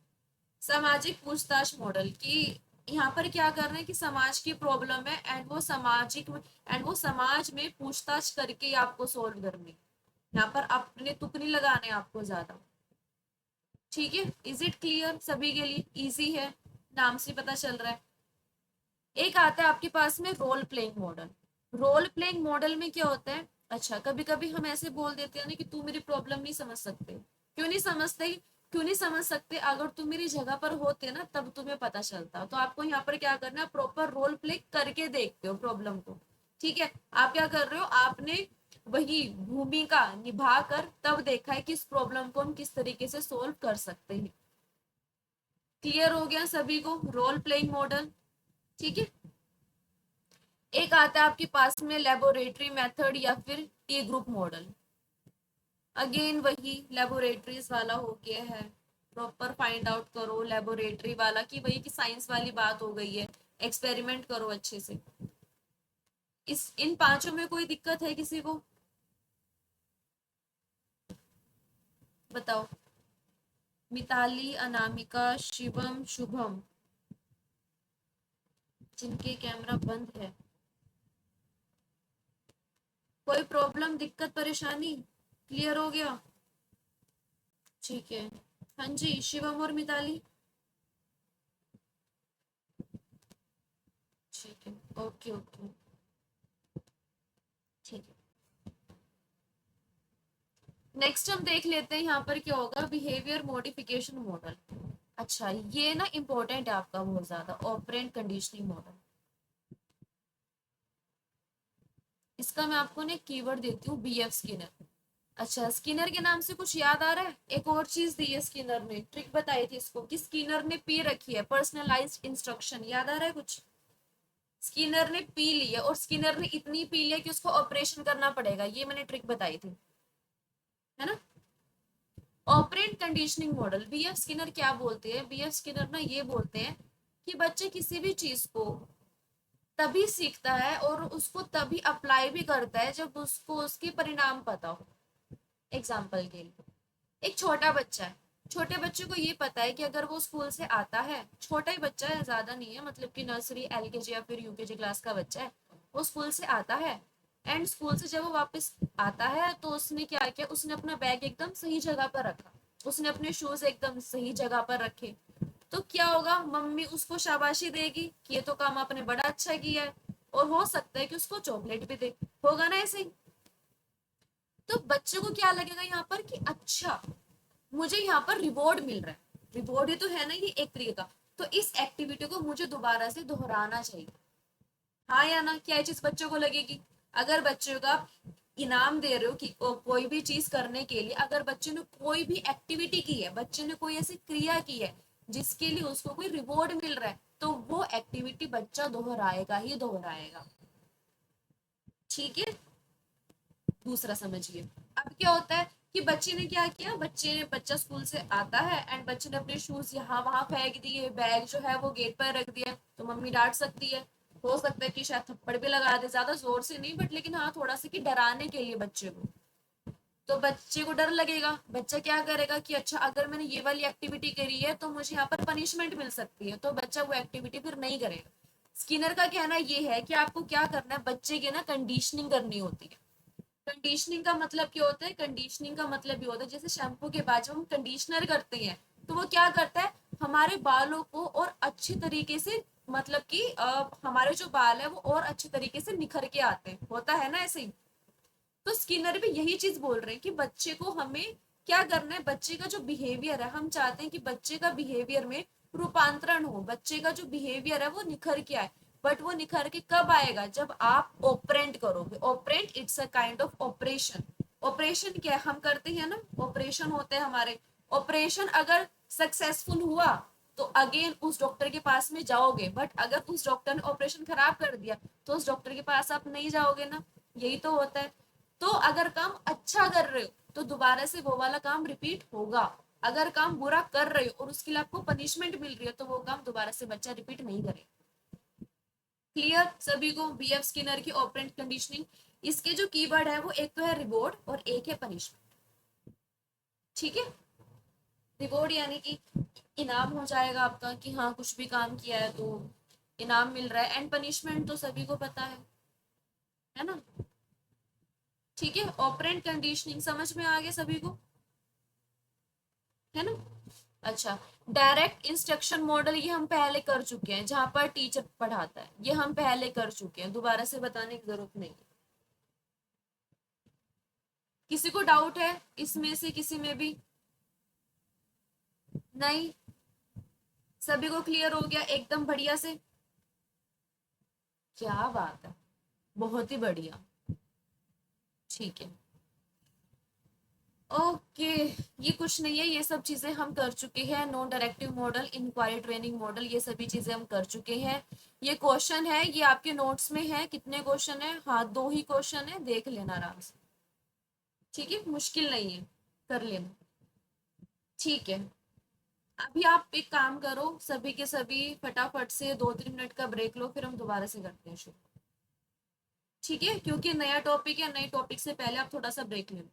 सामाजिक पूछताछ मॉडल। की यहाँ पर क्या कर रहे हैं कि समाज की प्रॉब्लम है एंड वो समाज में पूछताछ करके आपको सोल्व करनी। यहाँ पर अपने तुक नहीं लगाने आपको ज्यादा। ठीक है, इज इट क्लियर सभी के लिए? इजी है, नाम से पता चल रहा है। एक आता है आपके पास में role playing model. Role playing model में क्या होता है, अच्छा कभी कभी हम ऐसे बोल देते हैं ना कि तू मेरी प्रॉब्लम नहीं समझ सकते। क्यों नहीं समझते? क्यों नहीं समझ सकते? अगर तुम मेरी जगह पर होते ना तब तुम्हें पता चलता। तो आपको यहाँ पर क्या करना है, प्रॉपर रोल प्ले करके देखते हो प्रॉब्लम को। ठीक है, आप क्या कर रहे हो, आपने वही भूमिका निभा कर तब देखा है कि इस प्रॉब्लम को हम किस तरीके से सोल्व कर सकते हैं। क्लियर हो गया सभी को रोल प्लेइंग मॉडल? ठीक है, एक आता है आपके पास में लेबोरेटरी मेथड या फिर टी ग्रुप मॉडल। अगेन वही लेबोरेटरीज वाला हो गया है, प्रॉपर फाइंड आउट करो लेबोरेटरी वाला, की वही की साइंस वाली बात हो गई है, एक्सपेरिमेंट करो अच्छे से। इस इन पांचों में कोई दिक्कत है किसी को? बताओ। मिताली, अनामिका, शिवम, शुभम, जिनके कैमरा बंद है, कोई प्रॉब्लम, दिक्कत, परेशानी? क्लियर हो गया? ठीक है। हाँ जी, शिवम और मिताली। ठीक है, ओके ओके, ठीक है। नेक्स्ट हम देख लेते हैं यहाँ पर क्या होगा, बिहेवियर मॉडिफिकेशन मॉडल। अच्छा, ये ना इम्पोर्टेंट है आपका बहुत ज्यादा, ऑपरेंट कंडीशनिंग मॉडल। इसका मैं आपको ना कीवर्ड देती हूँ, बीएफ स्किनर। अच्छा, स्किनर के नाम से कुछ याद आ रहा है? एक और चीज दी है स्किनर ने, ट्रिक बताई थी इसको कि स्किनर ने पी रखी है, पर्सनलाइज्ड इंस्ट्रक्शन। याद आ रहा है कुछ? स्किनर ने पी ली है, और स्किनर ने इतनी पी लिया कि उसको ऑपरेशन करना पड़ेगा, ये मैंने ट्रिक बताई थी, है ना? Operant conditioning model, BF Skinner क्या बोलते हैं? बीएफ स्किनर ना ये बोलते हैं कि बच्चे किसी भी चीज को तभी सीखता है और उसको तभी अप्लाई भी करता है जब उसको उसके परिणाम पता हो। एग्जाम्पल के लिए, एक छोटा बच्चा है, छोटे बच्चे को ये पता है कि अगर वो स्कूल से आता है, छोटा ही बच्चा है, ज्यादा नहीं है, मतलब कि नर्सरी, एलकेजी या फिर यूकेजी क्लास का बच्चा है, वो स्कूल से आता है, एंड स्कूल से जब वो वापस आता है तो उसने क्या किया, उसने अपना बैग एकदम सही जगह पर रखा, उसने अपने शूज एकदम सही जगह पर रखे। तो क्या होगा, मम्मी उसको शाबाशी देगी कि ये तो काम आपने बड़ा अच्छा किया है, और हो सकता है कि उसको चॉकलेट भी दे, होगा ना ऐसे ही? तो बच्चे को क्या लगेगा यहाँ पर कि अच्छा, मुझे यहाँ पर रिवॉर्ड मिल रहा है, रिवॉर्ड ही तो है ना ये एक तरीके का, तो इस एक्टिविटी को मुझे दोबारा से दोहराना चाहिए। हाँ या ना? क्या चीज बच्चों को लगेगी? अगर बच्चों का इनाम दे रहे हो कि कोई भी चीज करने के लिए, अगर बच्चे ने कोई भी एक्टिविटी की है, बच्चे ने कोई ऐसी क्रिया की है जिसके लिए उसको कोई रिवॉर्ड मिल रहा है, तो वो एक्टिविटी बच्चा दोहराएगा ही दोहराएगा। ठीक है, दूसरा समझिए। अब क्या होता है कि बच्चे ने क्या किया, बच्चा स्कूल से आता है एंड बच्चे ने अपने शूज यहाँ वहां फेंक दिए, बैग जो है वो गेट पर रख दिया, तो मम्मी डांट सकती है, हो सकता है कि शायद थप्पड़ भी लगा दे, ज्यादा जोर से नहीं बट लेकिन हाँ थोड़ा सा कि डराने के लिए बच्चे को। तो बच्चे को डर लगेगा, बच्चा क्या करेगा कि अच्छा अगर मैंने ये वाली एक्टिविटी करी है तो मुझे यहाँ पर पनिशमेंट मिल सकती है, तो बच्चा वो एक्टिविटी फिर नहीं करेगा। स्किनर का कहना ये है कि आपको क्या करना है, बच्चे की ना कंडीशनिंग करनी होती है। कंडीशनिंग का मतलब क्या होता है? कंडीशनिंग का मतलब ये होता है जैसे शैम्पू के बाद जब हम कंडीशनर करते हैं तो वो क्या करता है, हमारे बालों को और अच्छे तरीके से, मतलब कि हमारे जो बाल है वो और अच्छे तरीके से निखर के आते हैं, होता है ना ऐसे ही? तो स्किनर भी यही चीज बोल रहे हैं कि बच्चे को हमें क्या करना है, बच्चे का जो बिहेवियर है, हम चाहते हैं कि बच्चे का बिहेवियर में रूपांतरण हो, बच्चे का जो बिहेवियर है वो निखर के आए। बट वो निखर के कब आएगा, जब आप ऑपरेंट करोगे। Operant it's a kind of operation. Operation क्या है, हम करते हैं ना, ऑपरेशन होते हैं हमारे। ऑपरेशन अगर सक्सेसफुल हुआ तो अगेन उस डॉक्टर के पास में जाओगे, बट अगर उस डॉक्टर ने ऑपरेशन खराब कर दिया तो उस डॉक्टर के पास आप नहीं जाओगे ना, यही तो होता है। तो अगर काम अच्छा कर रहे हो तो दोबारा से वो वाला काम रिपीट होगा, अगर काम बुरा कर रहे हो और उसके लिए आपको पनिशमेंट मिल रही है तो वो काम दोबारा से बच्चा रिपीट नहीं करे। क्लियर सभी को? बीएफ स्किनर की ऑपरेंट कंडीशनिंग, इसके जो कीवर्ड है वो एक तो है रिवॉर्ड और एक है पनिशमेंट। ठीक है, रिवॉर्ड यानी कि इनाम हो जाएगा आपका कि हाँ कुछ भी काम किया है तो इनाम मिल रहा है, एंड पनिशमेंट तो सभी को पता है ना? ठीक है, ऑपरेंट कंडीशनिंग समझ में आ गया सभी को, है ना? अच्छा, डायरेक्ट इंस्ट्रक्शन मॉडल ये हम पहले कर चुके हैं, जहां पर टीचर पढ़ाता है, ये हम पहले कर चुके हैं, दोबारा से बताने की जरूरत नहीं है। किसी को डाउट है इसमें से किसी में भी? नहीं? सभी को क्लियर हो गया एकदम बढ़िया से? क्या बात है, बहुत ही बढ़िया। ठीक है, ओके। ये कुछ नहीं है, ये सब चीजें हम कर चुके हैं, non directive model, inquiry training model, ये सभी चीजें हम कर चुके हैं। ये क्वेश्चन है, ये आपके नोट्स में है, कितने क्वेश्चन है? हाँ, दो ही क्वेश्चन है, देख लेना आराम से। ठीक है, मुश्किल नहीं है, कर लेना। ठीक है, अभी आप एक काम करो, सभी के सभी फटाफट से 2-3 मिनट का ब्रेक लो, फिर हम दोबारा से करते हैं शुरू। ठीक है, क्योंकि नया टॉपिक है, नए टॉपिक से पहले आप थोड़ा सा ब्रेक ले लो।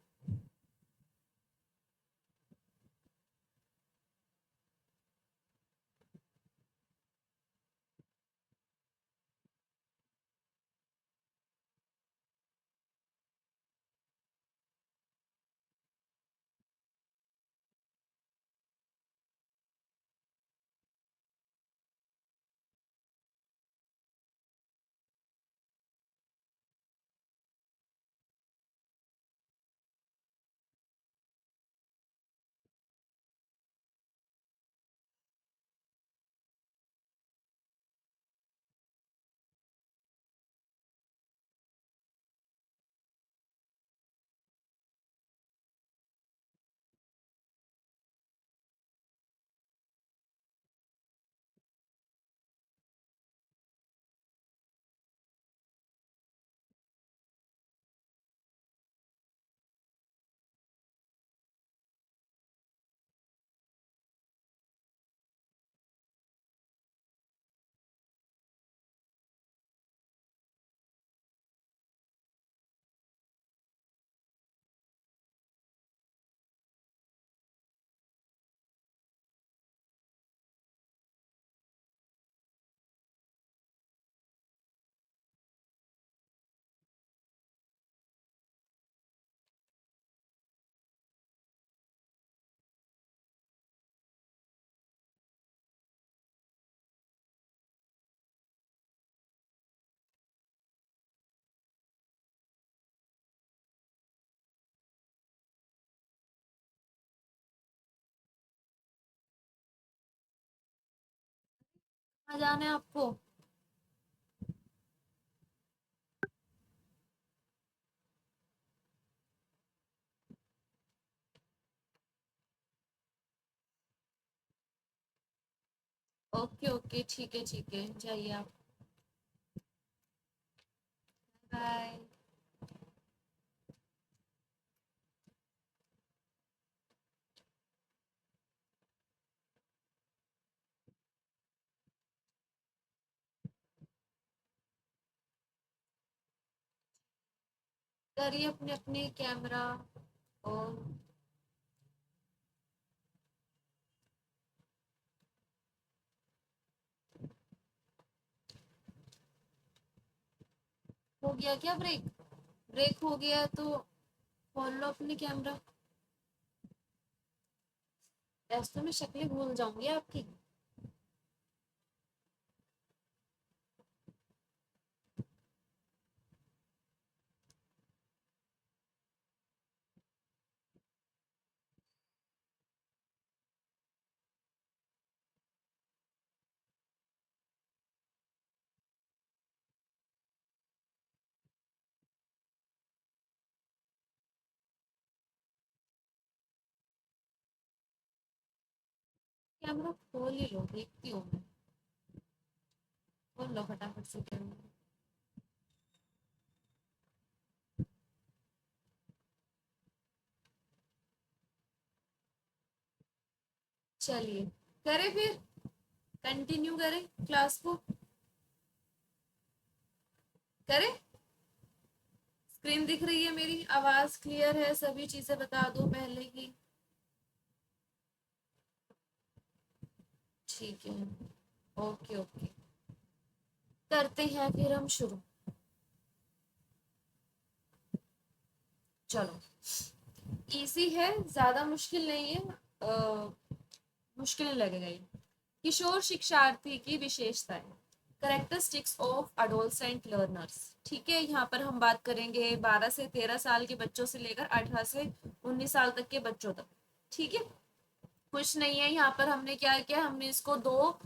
कहाँ जाना है आपको? ओके ओके, ठीक है, जाइए आप। बाय। करिए अपने अपने कैमरा और हो गया क्या ब्रेक? ब्रेक हो गया तो खोल लो अपने कैमरा। ऐसे तो मैं शक्लें भूल जाऊंगी आपकी। कैमरा खोल ही लो, देखती हूँ मैं। खोल लो फटाफट से कैमरा। चलिए, करें फिर, कंटिन्यू करें क्लास को। करें। स्क्रीन दिख रही है मेरी, आवाज क्लियर है, सभी चीजें बता दो पहले की। ठीक है, ओके ओके, करते हैं फिर हम शुरू। चलो, इजी है, ज्यादा मुश्किल नहीं है। मुश्किल लगेगा ये। किशोर शिक्षार्थी की विशेषताएं, करेक्टरिस्टिक्स ऑफ अडोलसेंट लर्नर्स। ठीक है, यहाँ पर हम बात करेंगे 12 से 13 साल के बच्चों से लेकर 18 से 19 साल तक के बच्चों तक। ठीक है, कुछ नहीं है, यहाँ पर हमने क्या किया, हमने इसको दो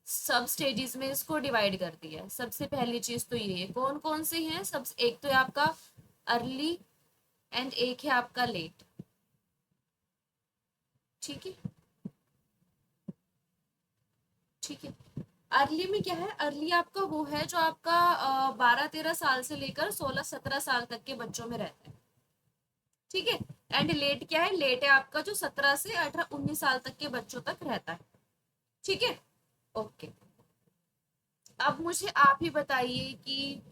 सब स्टेजेस में इसको डिवाइड कर दिया है। सबसे पहली चीज तो ये है, कौन कौन से हैं सब, एक तो है आपका अर्ली एंड एक है आपका लेट। ठीक है, ठीक है। अर्ली में क्या है, अर्ली आपका वो है जो आपका 12-13 साल से लेकर 16-17 साल तक के बच्चों में रहता है। ठीक है। एंड लेट क्या है, लेट है आपका जो 17 से 18-19 साल तक के बच्चों तक रहता है। ठीक है, ओके। अब मुझे आप ही बताइए कि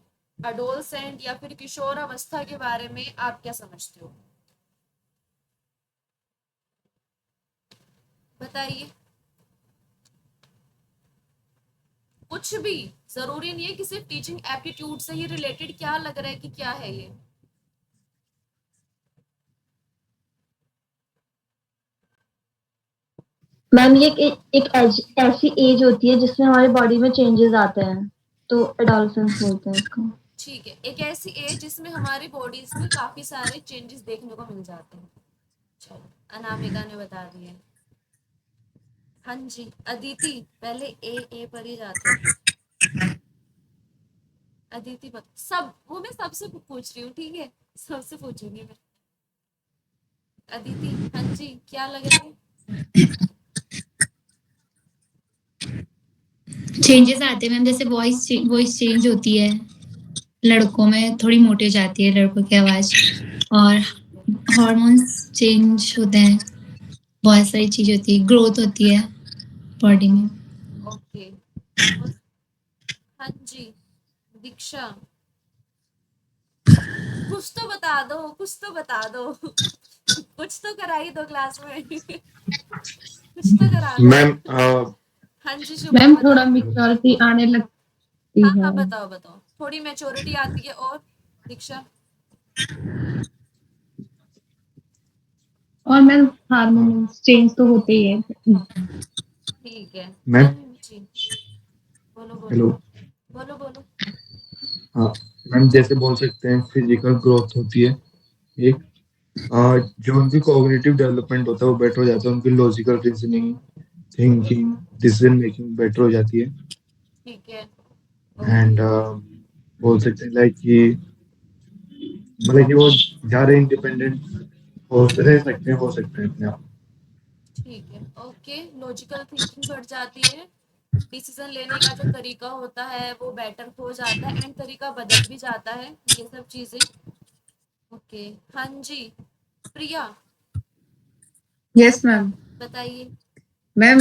अडोलसेंट या फिर किशोर अवस्था के बारे में आप क्या समझते हो? बताइए। कुछ भी, जरूरी नहीं है कि सिर्फ टीचिंग एप्टीट्यूड से ही रिलेटेड, क्या लग रहा है कि क्या है ये? मैम ये ऐसी एज होती है जिसमें हमारे बॉडी में चेंजेस आते हैं, तो एडोलसेंस बोलते हैं इसको। ठीक है, एक ऐसी एज जिसमें हमारी बॉडीज में काफी सारे चेंजेस देखने को मिल जाते हैं। चलो, अनामिका ने बता दिया। हाँ जी, अदिति, पहले ए पर ही जाते हैं। अदिति सब वो मैं सबसे पूछ रही हूँ, ठीक है, सबसे पूछूंगी मैं। अदिति, हाँ जी, क्या लग रहा है? चेंजेस आते हैं मैम, जैसे वॉइस चेंज होती है, लड़कों में थोड़ी मोटी हो जाती है लड़कों की आवाज, और हार्मोन्स चेंज होते हैं, बहुत सारी चीज होती है, ग्रोथ होती है बॉडी में। ओके। हाँ जी, दीक्षा, कुछ तो बता दो, कुछ तो बता दो। कुछ तो करा ही दो क्लास में। कुछ तो करा दो। मैम हाँ जी शुभम, मैम थोड़ा बताओ। मेच्योरिटी आने लगती हाँ हाँ, है। बताओ बताओ, थोड़ी मैच्योरिटी आती है। और दीक्षा? और मैम हार्मोन्स चेंज तो होते ही है। ठीक है। मैम हाँ जी, बोलो बोलो। हेलो। बोलो बोलो। हाँ मैम, जैसे बोल सकते हैं फिजिकल ग्रोथ होती है एक, जो उनकी कॉग्निटिव डेवलपमेंट होता है वो बेटर हो जाता है, उनकी logical reasoning, thinking, decision making better हो जाती है। ठीक है। And okay. बोल सकते हैं लाइक कि मतलब कि वो ज़्यादा इंडिपेंडेंट हो सकते हैं अपने आप। ठीक है। ओके, लॉजिकल थिंकिंग बढ़ जाती है, डिसीजन लेने का जो तरीका होता है वो बेटर हो जाता है, एंड तरीका बदल भी जाता है, ये सब चीजें। ओके। हाँ जी, प्रिया, Yes, ma'am. बताइए। Ma'am,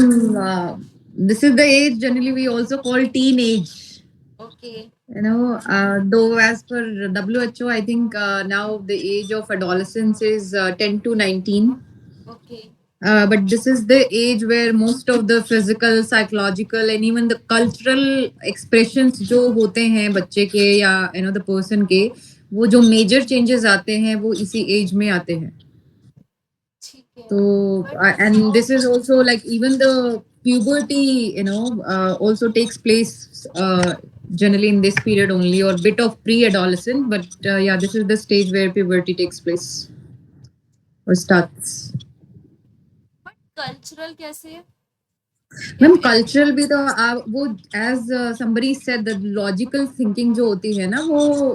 this is the age generally we also call teenage. Okay. Though as per WHO, I think now the age of adolescence is 10 to 19. Okay. But this is the age where most of the physical, psychological, and even the cultural expressions जो होते हैं बच्चे के या the person के, वो जो major changes आते हैं वो इसी age में आते हैं. ठीक है। So, but and this is also like even the puberty, also takes place generally in this period only, or bit of pre-adolescent. But yeah, this is the stage where puberty takes place or starts. Cultural कैसे है? या मैम फिर कल्चरल भी तो वो as somebody said the logical thinking जो होती है ना वो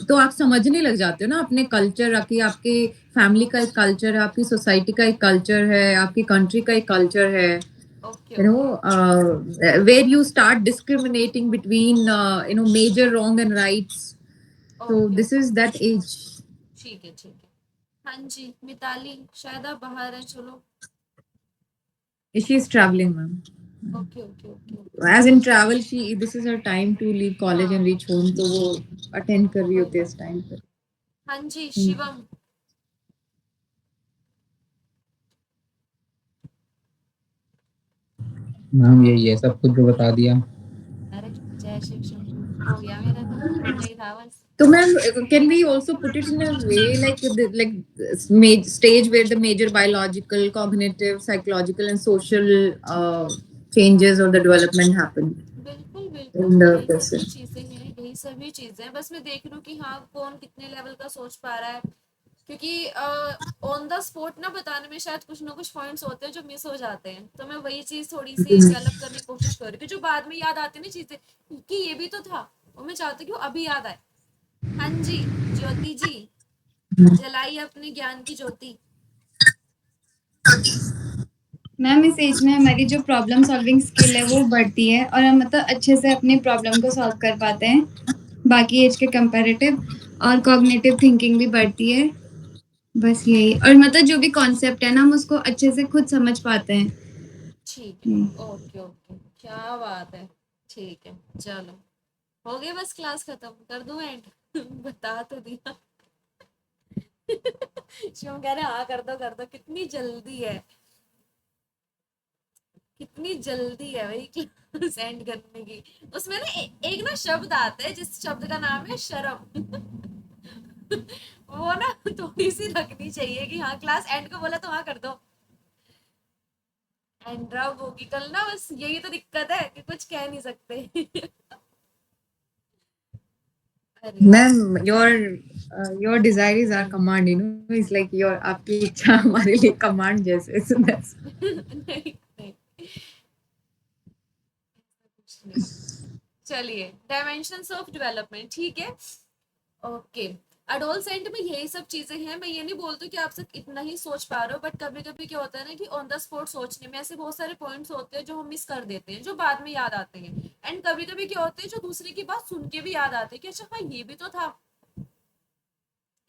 तो आप समझने लग जाते हो ना अपने कल्चर की, आपके फैमिली का एक कल्चर है, आपकी सोसाइटी का एक कल्चर है, आपकी कंट्री का एक कल्चर है, okay you know where you start discriminating between major wrong and rights. So okay. this is that age. ठीक है ठीक है। हाँ जी, मिताली, शायद आप बाहर हैं, चलो। She is traveling, ma'am. Okay okay okay. As in travel, this is her time to leave college and हाँ, reach home, तो वो attend कर रही कोई होती है बात इस नहीं। time पे. हाँ जी, शिवम। मैम यही है, सब कुछ जो बता दिया। अरे जय शिव शंभू, हो गया मेरा, तो इतना ही था बस। So, ma'am, can we also put it in a way stage where the major biological, cognitive, psychological, and social changes or the development happen बिल्कुल in बिल्कुल, the यही person? सभी चीजें हैं, यही सभी चीजें हैं, बस मैं देख लूं कि हाँ कौन कितने लेवल का सोच पा रहा है, क्योंकि ऑन द स्पॉट ना बताने में शायद कुछ ना कुछ पॉइंट्स होते हैं जो मिस हो जाते हैं, तो मैं वही चीज थोड़ी सी डेवलप करने की कोशिश कर रही हूँ, जो बाद में याद आती है ना चीजें कि ये भी तो था, वो मैं चाहती हूँ कि वो अभी याद आए। हाँ जी, ज्योति जी, जलाई अपने ज्ञान की ज्योति। मैम इस एज में हमारी जो प्रॉब्लम सॉल्विंग स्किल है वो बढ़ती है, और हम मतलब अच्छे से अपने प्रॉब्लम को सॉल्व कर पाते हैं बाकी एज के कंपैरेटिव, और कॉग्निटिव थिंकिंग भी बढ़ती है। बस यही, और मतलब जो भी कॉन्सेप्ट है ना हम उसको अच्छे से खुद समझ पाते हैं। ठीक है, ओके ओके, क्या बात है। ठीक है, चलो, हो गई बस क्लास खत्म, कर दूं एंड? बता तो दिया। शिवम कह रहे हाँ कर दो, कितनी जल्दी है, कितनी जल्दी है भाई क्लास एंड करने की। उसमें ना एक ना शब्द आता है जिस शब्द का नाम है शर्म। वो ना थोड़ी सी रखनी चाहिए कि हाँ क्लास एंड को बोला तो हाँ कर दो। एंड्रा होगी कल ना, बस यही तो दिक्कत है कि कुछ कह नहीं सकते। अरे यार, Ma'am, your desire is our command, you know. It's like your आपकी इच्छा हमारे लिए command जैसे. So that's नहीं नहीं, कुछ नहीं। चलिए, डायमेंशंस ऑफ डेवलपमेंट, ठीक है, ओके। अडोलसेंट में यही सब चीजें हैं। मैं ये नहीं बोलती कि आप सब इतना ही सोच पा रहे हो, बट कभी कभी क्या होता है ना कि ऑन द स्पॉट सोचने में ऐसे बहुत सारे पॉइंट्स होते हैं जो हम मिस कर देते हैं, जो बाद में याद आते हैं। एंड कभी कभी क्या होते हैं जो दूसरे की बात सुन के भी याद आते हैं कि अच्छा हाँ ये भी तो था,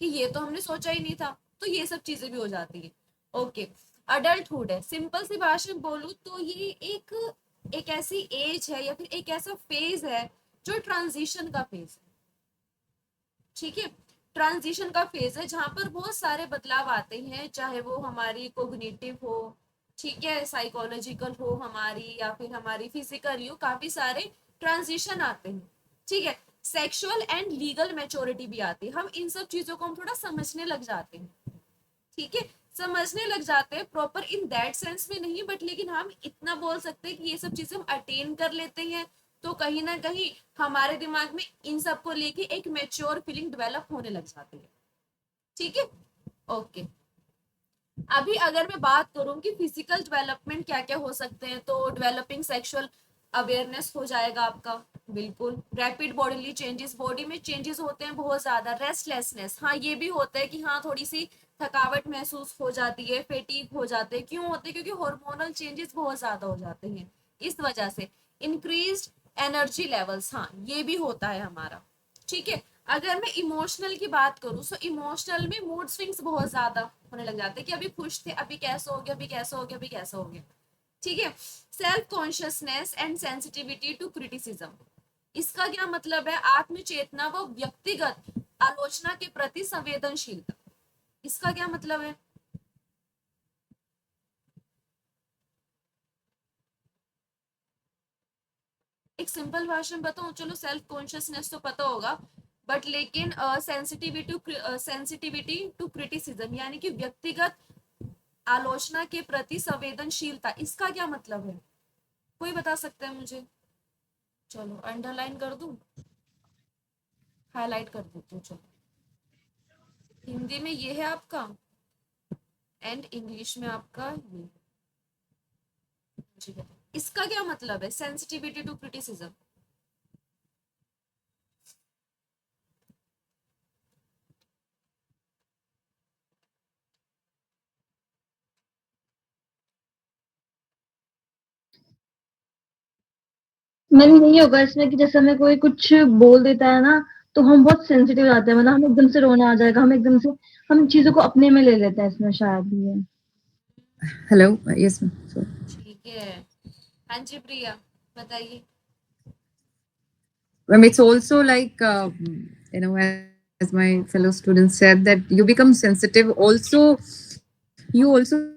कि ये तो हमने सोचा ही नहीं था। तो ये सब चीजें भी हो जाती है, ओके। अडल्टहुड है, सिंपल सी भाषा में बोलूँ तो ये एक ऐसी एज है या फिर एक ऐसा फेज है जो ट्रांजिशन का फेज है, ठीक है। ट्रांजिशन का फेज है जहां पर बहुत सारे बदलाव आते हैं, चाहे वो हमारी कोग्निटिव हो, ठीक है, साइकोलॉजिकल हो हमारी, या फिर हमारी फिजिकल हो, काफी सारे ट्रांजिशन आते हैं, ठीक है। सेक्सुअल एंड लीगल मैच्योरिटी भी आती है। हम इन सब चीजों को हम थोड़ा समझने लग जाते हैं, ठीक है, समझने लग जाते हैं, प्रॉपर इन दैट सेंस में नहीं, बट लेकिन हम इतना बोल सकते हैं कि ये सब चीजें हम अटेन कर लेते हैं, तो कहीं ना कहीं हमारे दिमाग में इन सब को लेके एक मेच्योर फीलिंग डेवलप होने लग जाती है, ठीक है, ओके। अभी अगर मैं बात करूं कि फिजिकल डेवलपमेंट क्या क्या हो सकते हैं, तो डेवलपिंग सेक्सुअल अवेयरनेस हो जाएगा आपका, बिल्कुल। रैपिड बॉडीली चेंजेस, बॉडी में चेंजेस होते हैं बहुत ज्यादा। रेस्टलेसनेस, हाँ ये भी होता है कि हाँ थोड़ी सी थकावट महसूस हो जाती है, फेटीग हो जाते हैं। क्यों होते हैं? क्योंकि हार्मोनल चेंजेस बहुत ज्यादा हो जाते हैं, इस वजह से। इंक्रीज्ड एनर्जी लेवल्स, हाँ ये भी होता है हमारा, ठीक है। अगर मैं इमोशनल की बात करूँ तो इमोशनल में मूड स्विंग्स बहुत ज्यादा होने लग जाते हैं कि अभी खुश थे, अभी कैसा हो गया, अभी कैसा हो गया, अभी कैसा हो गया, ठीक है। Self consciousness and sensitivity to criticism, इसका क्या मतलब है? आत्मचेतना व व्यक्तिगत आलोचना के प्रति संवेदनशीलता, इसका क्या मतलब है? एक सिंपल भाषा में बताऊं, चलो सेल्फ कॉन्शियसनेस तो पता होगा, बट लेकिन सेंसिटिविटी टू क्रिटिसिज्म यानी कि व्यक्तिगत आलोचना के प्रति संवेदनशीलता, इसका क्या मतलब है? कोई बता सकता है मुझे? चलो अंडरलाइन कर दूं, हाईलाइट कर देती हूँ, चलो। हिंदी में ये है आपका एंड इंग्लिश में आपका ये, ठीक है। इसका क्या मतलब है सेंसिटिविटी टू क्रिटिसिज्म? मैंने यही होगा इसमें कि जैसे हमें कोई कुछ बोल देता है ना, तो हम बहुत सेंसिटिव हो जाते हैं, मतलब हम एकदम से रोना आ जाएगा, हम एकदम से हम चीजों को अपने में ले लेते हैं, इसमें शायद ये। hello. Yes, ma'am. So, ठीक है, हाँ जी प्रिया बताइए। it's also like you know, as my fellow students said, that you become sensitive. Also, you also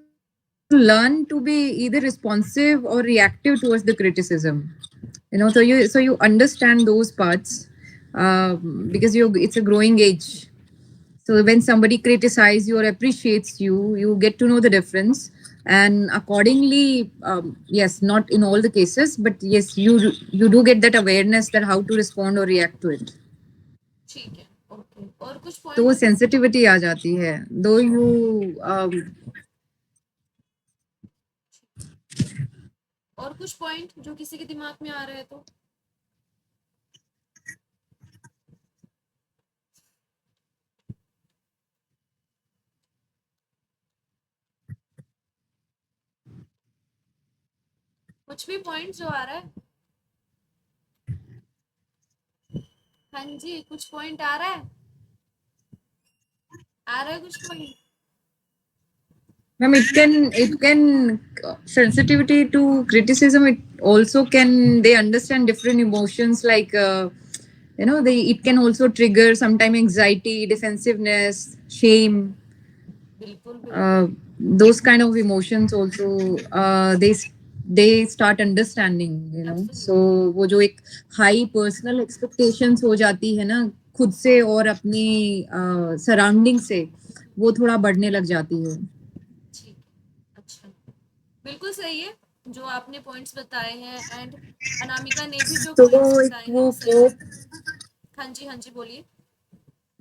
learn to be either responsive or reactive towards the criticism. You know, so you understand those parts because it's a growing age. So when somebody criticizes you or appreciates you, you get to know the difference, and accordingly, yes, not in all the cases, but yes, you do get that awareness that how to respond or react to it. ठीक है, ओके। और कुछ तो वो पॉइंट सेंसिटिविटी आ जाती है, दो यू और कुछ पॉइंट जो किसी के दिमाग में आ रहे हैं तो? कुछ भी पॉइंट जो आ रहा है? हाँ जी, कुछ पॉइंट आ रहा है? आ रहा है कुछ point? ma'am, it can sensitivity to criticism. It also can, they understand different emotions like you know, it can also trigger sometime anxiety, defensiveness, shame, बिल्कुल बिल्कुल those kind of emotions also, they start understanding, you know. So Absolutely. वो जो एक high personal expectations हो जाती है ना खुद से और अपनी सराउंडिंग से, वो थोड़ा बढ़ने लग जाती है. ठीक है, अच्छा, बिल्कुल सही है जो आपने पॉइंट्स बताए हैं, एंड अनामिका ने भी जो तो पॉइंट्स वो एक बताए हैं वो सही है. हाँ जी बोलिए.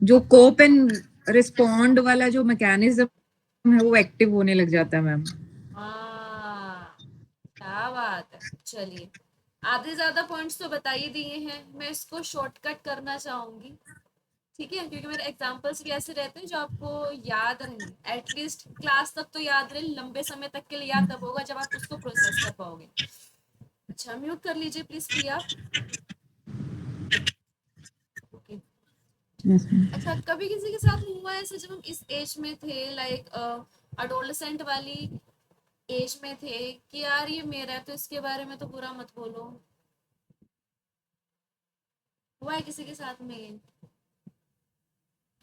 जो कोप एंड रिस्पॉन्ड वाला जो मैकेनिज्म है वो एक्टिव होने लग जाता है मैम. हाँ, क्या बात है. चलिए, आधे ज्यादा पॉइंट्स तो बता ही दिए हैं, मैं इसको शॉर्टकट करना चाहूंगी. ठीक है, क्योंकि मेरे एग्जांपल्स भी ऐसे रहते हैं जो आपको याद रहे, एटलीस्ट क्लास तक तो याद रहे, लंबे समय तक के लिए याद तब होगा जब आप उसको प्रोसेस कर पाओगे. अच्छा, म्यूट कर लीजिए please Priya. Okay. Yes, ma'am. अच्छा, कभी किसी के साथ हुआ है ऐसा जब हम इस एज में थे, लाइक अडोलेसेंट वाली एज में थे, कि यार ये मेरा है तो इसके बारे में तो बुरा मत बोलो? हुआ है किसी के साथ में ये,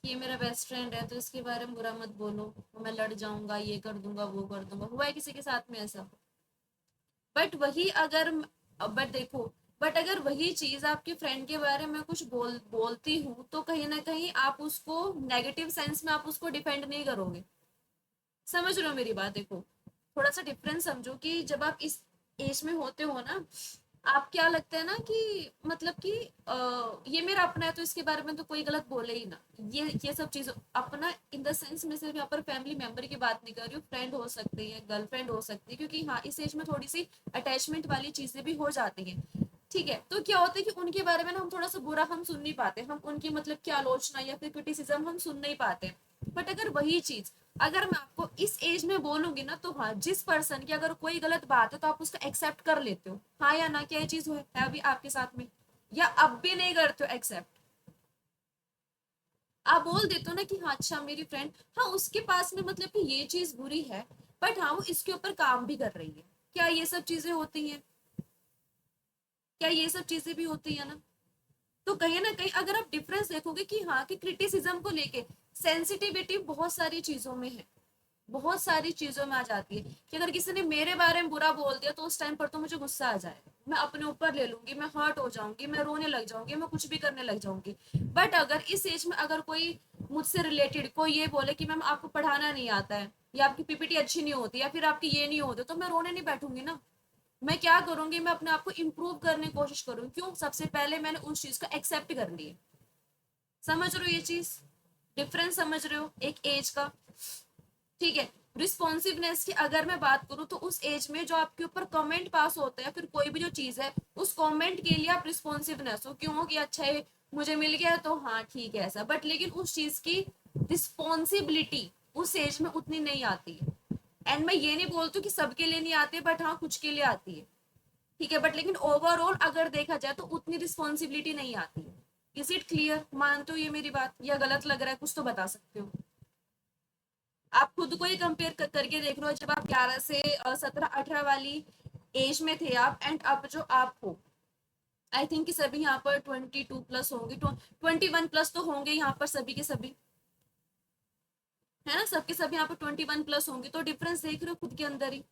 कि ये मेरा बेस्ट फ्रेंड है तो इसके बारे में बुरा मत बोलो, मैं लड़ जाऊंगा, ये कर दूंगा, वो कर दूंगा? हुआ है किसी के साथ में ऐसा? बट वही अगर, बट देखो, बट अगर वही चीज आपके फ्रेंड के बारे में कुछ बोलती हूँ, तो कहीं ना कहीं आप उसको नेगेटिव सेंस में आप उसको डिफेंड नहीं करोगे. समझ रहे हो मेरी बात? देखो, थोड़ा सा डिफरेंस समझो कि जब आप इस एज में होते हो ना, आप क्या लगता है ना कि मतलब कि ये मेरा अपना है तो इसके बारे में तो कोई गलत बोले ही ना. ये सब चीज अपना इन द सेंस में सिर्फ यहाँ पर फैमिली मेंबर की बात नहीं कर रही हूँ, फ्रेंड हो सकती है, गर्लफ्रेंड हो सकती है, क्योंकि हाँ इस एज में थोड़ी सी अटैचमेंट वाली चीजें भी हो जाती हैं. ठीक है, तो क्या होता है कि उनके बारे में ना हम थोड़ा सा बुरा हम सुन नहीं पाते, हम उनकी मतलब की आलोचना या फिर क्रिटिसिज्म हम सुन नहीं पाते. बट अगर वही चीज अगर मैं आपको इस एज में बोलूंगी ना, तो हाँ, जिस पर्सन की अगर कोई गलत बात है तो आप उसको एक्सेप्ट कर लेते हो, हाँ या ना? क्या ये चीज है अभी आपके साथ में, या अब भी नहीं करते हो एक्सेप्ट? आप बोल देते हो ना कि हाँ अच्छा मेरी फ्रेंड, हाँ उसके पास में मतलब कि ये चीज बुरी है, बट हाँ वो इसके ऊपर काम भी कर रही है. क्या ये सब चीजें होती हैं? क्या ये सब चीजें भी होती है ना? तो कहीं ना कहीं अगर आप डिफरेंस देखोगे कि हाँ कि क्रिटिसिज्म को लेके सेंसिटिविटी बहुत सारी चीजों में है, बहुत सारी चीजों में आ जाती है. कि अगर किसी ने मेरे बारे में बुरा बोल दिया तो उस टाइम पर तो मुझे गुस्सा आ जाएगा, मैं अपने ऊपर ले लूंगी, मैं हर्ट हो जाऊंगी, मैं रोने लग जाऊंगी, मैं कुछ भी करने लग जाऊंगी. बट अगर इस एज में अगर कोई मुझसे रिलेटेड कोई ये बोले कि मैम आपको पढ़ाना नहीं आता है, या आपकी पीपीटी अच्छी नहीं होती, या फिर आपकी ये नहीं होती, तो मैं रोने नहीं बैठूंगी ना. मैं क्या करूंगी, मैं अपने आप को इम्प्रूव करने की कोशिश करूंगी. क्यों? सबसे पहले मैंने उस चीज को एक्सेप्ट कर ली है. समझ रहे हो ये चीज? डिफरेंस समझ रहे हो एक एज का? ठीक है. रिस्पॉन्सिवनेस की अगर मैं बात करूं, तो उस एज में जो आपके ऊपर कमेंट पास होता है, फिर कोई भी जो चीज है, उस कमेंट के लिए आप रिस्पॉन्सिवनेस हो, क्यों कि अच्छा है मुझे मिल गया तो हाँ ठीक है ऐसा. बट लेकिन उस चीज की रिस्पॉन्सिबिलिटी उस एज में उतनी नहीं आती है. एंड मैं ये नहीं बोलती कि सबके लिए नहीं आती, बट हाँ कुछ के लिए आती है. ठीक है, बट लेकिन ओवरऑल अगर देखा जाए तो उतनी रिस्पॉन्सिबिलिटी नहीं आती है. Is it clear? मानते हो ये मेरी बात, या गलत लग रहा है? कुछ तो बता सकते हो. आप खुद को ही कंपेयर करके देख लो, जब आप 11 से 17-18 वाली एज में थे आप, एंड अब जो आप हो, आई थिंक कि सभी यहाँ पर 22+ होंगे, 21+ तो होंगे यहाँ पर सभी के सभी, है ना? सबके सभी यहाँ पर 21+ होंगे, तो डिफरेंस देख रहे हो खुद के अंदर ही,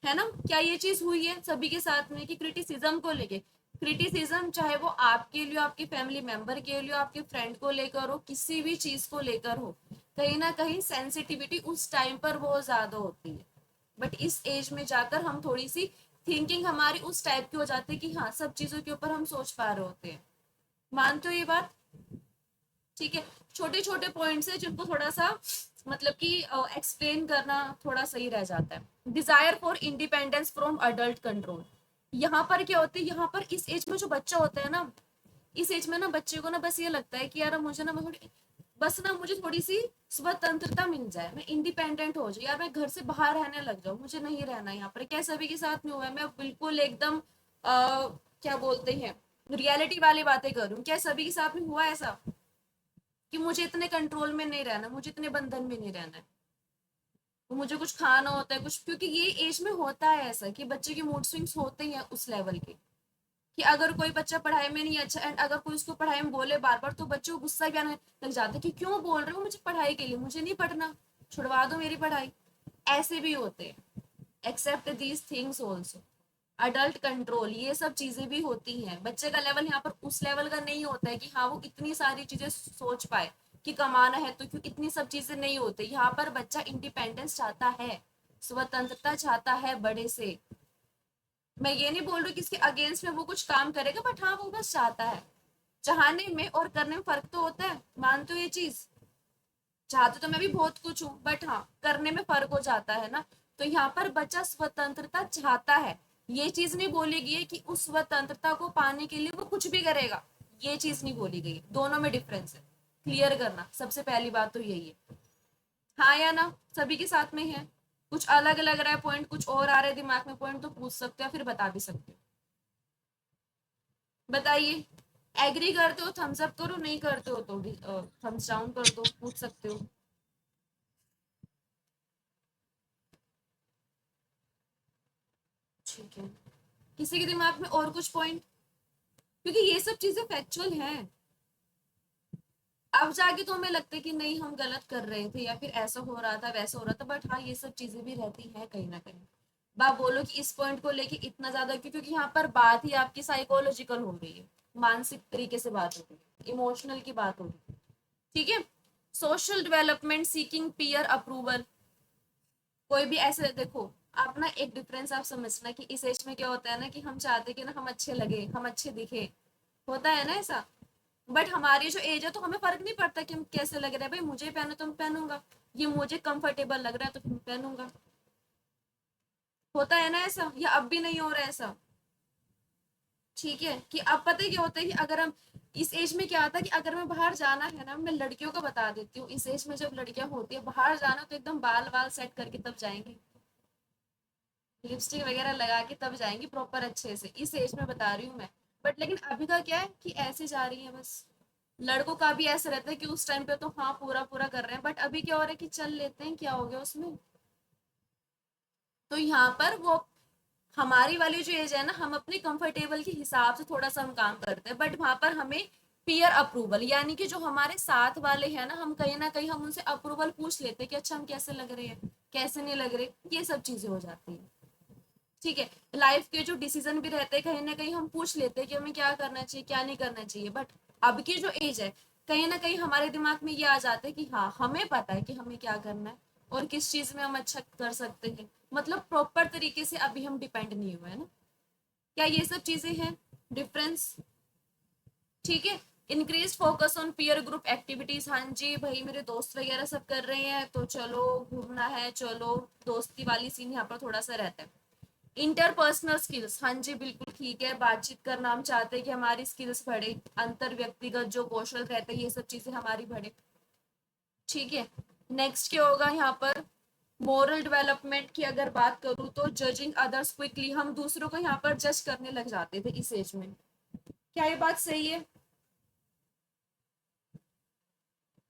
है ना? क्या ये चीज हुई है सभी के साथ में कि क्रिटिसिज्म को लेके, क्रिटिसिज्म चाहे वो आपके लिए, आपके फैमिली मेंबर के लिए, आपके फ्रेंड को लेकर हो, किसी भी चीज को लेकर हो, कहीं ना कहीं सेंसिटिविटी उस टाइम पर बहुत ज्यादा होती है. बट इस एज में जाकर हम थोड़ी सी थिंकिंग हमारी उस टाइप की हो जाती है कि हाँ सब चीजों के ऊपर हम सोच पा रहे होते हैं. मानते हो ये बात? ठीक है, छोटे छोटे पॉइंट्स है जिनको थोड़ा सा मतलब कि एक्सप्लेन करना थोड़ा सही रह जाता है. Desire for independence from adult control. यहाँ पर क्या होती है, यहाँ पर इस एज में जो बच्चा होता है ना, इस एज में ना बच्चे को ना बस ये लगता है कि यार मुझे ना बस ना मुझे थोड़ी सी स्वतंत्रता मिल जाए, मैं इंडिपेंडेंट हो जाऊँ, यार मैं घर से बाहर रहने लग जाऊँ, मुझे नहीं रहना यहाँ पर. क्या सभी के साथ में हुआ है? मैं बिल्कुल एकदम क्या बोलते हैं, रियलिटी वाली बातें करूँ, क्या सभी के साथ में हुआ ऐसा कि मुझे इतने कंट्रोल में नहीं रहना, मुझे इतने बंधन में नहीं रहना है, मुझे कुछ खाना होता है कुछ, क्योंकि ये एज में होता है ऐसा कि बच्चे के मूड स्विंग्स होते ही हैं उस लेवल के, कि अगर कोई बच्चा पढ़ाई में नहीं अच्छा एंड अगर कोई उसको पढ़ाई में बोले बार बार तो बच्चे को गुस्सा भी आने लग जाता है कि क्यों बोल रहे हो मुझे पढ़ाई के लिए, मुझे नहीं पढ़ना, छुड़वा दो मेरी पढ़ाई। ऐसे भी होते हैं। Accept these things also. Adult control, ये सब चीजें भी होती हैं। बच्चे का लेवल यहाँ पर उस लेवल का नहीं होता है कि हाँ वो इतनी सारी चीजें सोच पाए कि कमाना है तो क्यों, इतनी सब चीजें नहीं होती। यहाँ पर बच्चा इंडिपेंडेंस चाहता है, स्वतंत्रता चाहता है बड़े से। मैं ये नहीं बोल रही कि इसके अगेंस्ट में वो कुछ काम करेगा, बट हाँ वो बस चाहता है। चाहने में और करने में फर्क तो होता है, मानते हो ये चीज? चाहते तो मैं भी बहुत कुछ हूँ, बट हाँ करने में फर्क हो जाता है ना। तो यहाँ पर बच्चा स्वतंत्रता चाहता है। ये चीज नहीं बोली गई है कि उस स्वतंत्रता को पाने के लिए वो कुछ भी करेगा, ये चीज नहीं बोली गई। दोनों में डिफरेंस है, क्लियर करना सबसे पहली बात तो यही है। हाँ या ना, सभी के साथ में है? कुछ अलग लग रहा है पॉइंट, कुछ और आ रहा है दिमाग में पॉइंट, तो पूछ सकते हो, फिर बता भी सकते हो। बताइए, एग्री करते हो थम्स अप करो, नहीं करते हो तो थम्स डाउन कर दो, पूछ सकते हो। ठीक है, किसी के दिमाग में और कुछ पॉइंट? क्योंकि ये सब चीजें फैक्चुअल हैं। अब जाके तो हमें लगता है कि नहीं हम गलत कर रहे थे या फिर ऐसा हो रहा था वैसा हो रहा था, बट हाँ ये सब चीजें भी रहती हैं कहीं ना कहीं। बात बोलो कि इस पॉइंट को लेके इतना ज्यादा क्योंकि यहाँ पर बात ही आपकी साइकोलॉजिकल हो रही है, मानसिक तरीके से बात हो रही है, इमोशनल की बात हो रही है। ठीक है, social development seeking peer approval. कोई भी ऐसे देखो, आप ना एक डिफरेंस आप समझना कि इस एज में क्या होता है ना कि हम चाहते हैं कि ना हम अच्छे लगे, हम अच्छे दिखे, होता है ना ऐसा। बट हमारी जो एज है तो हमें फर्क नहीं पड़ता कि हम कैसे लग रहे हैं, भाई मुझे पहनो तो मैं पहनूंगा, ये मुझे कंफर्टेबल लग रहा है तो मैं पहनूंगा। होता है ना ऐसा, या अब भी नहीं हो रहा है ऐसा? ठीक है, कि अब पता है क्या होता है कि अगर हम इस एज में क्या आता है कि अगर मैं बाहर जाना है ना, मैं लड़कियों को बता देती हूँ, इस एज में जब लड़कियां होती है बाहर जाना तो एकदम बाल वाल सेट करके तब जाएंगी, लिपस्टिक वगैरह लगा के तब जाएंगी प्रॉपर अच्छे से, इस एज में बता रही हूँ मैं। बट लेकिन अभी का क्या है कि ऐसे जा रही है बस। लड़कों का भी ऐसा रहता है कि उस टाइम पे तो हाँ पूरा पूरा कर रहे हैं, बट अभी क्या हो रहा है कि चल लेते हैं, क्या हो गया उसमें। तो यहाँ पर वो हमारी वाली जो एज है ना, हम अपने कंफर्टेबल के हिसाब से थोड़ा सा हम काम करते हैं, बट वहां पर हमें पीयर अप्रूवल, यानी कि जो हमारे साथ वाले हैं ना, हम कहीं ना कहीं हम उनसे अप्रूवल पूछ लेते हैं कि अच्छा हम कैसे लग रहे हैं, कैसे नहीं लग रहे, ये सब चीजें हो जाती है। ठीक है, लाइफ के जो डिसीजन भी रहते हैं कहीं ना कहीं हम पूछ लेते हैं कि हमें क्या करना चाहिए क्या नहीं करना चाहिए। बट अब की जो एज है, कहीं ना कहीं हमारे दिमाग में ये आ जाता है कि हाँ हमें पता है कि हमें क्या करना है और किस चीज में हम अच्छा कर सकते हैं, मतलब प्रॉपर तरीके से अभी हम डिपेंड नहीं हुए है ना। क्या ये सब चीजें हैं डिफरेंस? ठीक है, increase focus on peer group activities. हाँ जी भाई, मेरे दोस्त वगैरह सब कर रहे हैं तो चलो घूमना है, चलो दोस्ती वाली सीन यहाँ पर थोड़ा सा रहता है। इंटरपर्सनल स्किल्स, हाँ जी बिल्कुल ठीक है, बातचीत करना हम चाहते हैं कि हमारी स्किल्स बढ़े, अंतर व्यक्तिगत जो कौशल रहते हैं ये सब चीजें हमारी बढ़े। ठीक है, नेक्स्ट क्या होगा यहाँ पर? मोरल डेवलपमेंट की अगर बात करूँ तो जजिंग अदर्स क्विकली, हम दूसरों को यहाँ पर जज करने लग जाते थे इस एज में। क्या ये बात सही है?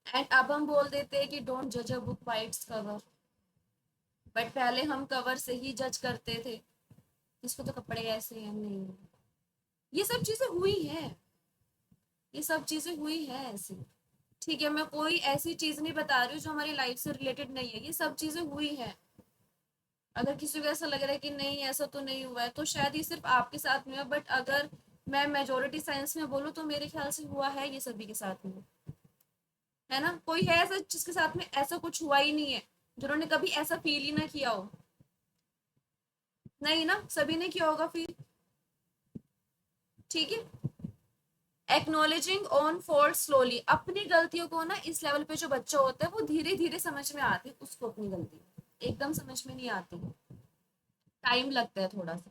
एंड अब हम बोल देते हैं कि डोंट जज a book by its cover, but पहले हम कवर से ही जज करते थे, इसको तो कपड़े ऐसे हैं, नहीं, ये सब चीजें हुई है, ये सब चीजें हुई है ऐसी। ठीक है, मैं कोई ऐसी चीज नहीं बता रही हूँ जो हमारी लाइफ से रिलेटेड नहीं है, ये सब चीजें हुई है। अगर किसी को ऐसा लग रहा है कि नहीं ऐसा तो नहीं हुआ है तो शायद ये सिर्फ आपके साथ में है, बट अगर मैं मेजोरिटी साइंस में बोलूँ तो मेरे ख्याल से हुआ है ये सभी के साथ में, है ना। कोई है ऐसा जिसके साथ में ऐसा कुछ हुआ ही नहीं है, जिन्होंने कभी ऐसा फील ही ना किया हो? नहीं ना, सभी ने किया होगा फील। ठीक है, एक्नोलेजिंग ऑन फॉल्ट स्लोली, अपनी गलतियों को ना इस लेवल पे जो बच्चा होता है वो धीरे धीरे समझ में आती है उसको, अपनी गलती एकदम समझ में नहीं आती, टाइम लगता है थोड़ा सा।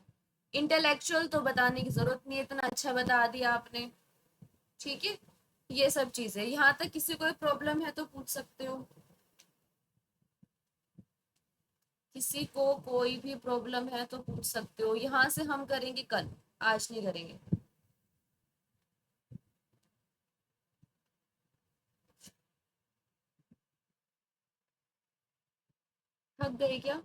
इंटेलेक्चुअल तो बताने की जरूरत नहीं है, इतना अच्छा बता दिया आपने। ठीक है, ये सब चीजें, यहाँ तक किसी को प्रॉब्लम है तो पूछ सकते हो, किसी को कोई भी प्रॉब्लम है तो पूछ सकते हो। यहाँ से हम करेंगे कल, आज नहीं करेंगे। थक गए क्या?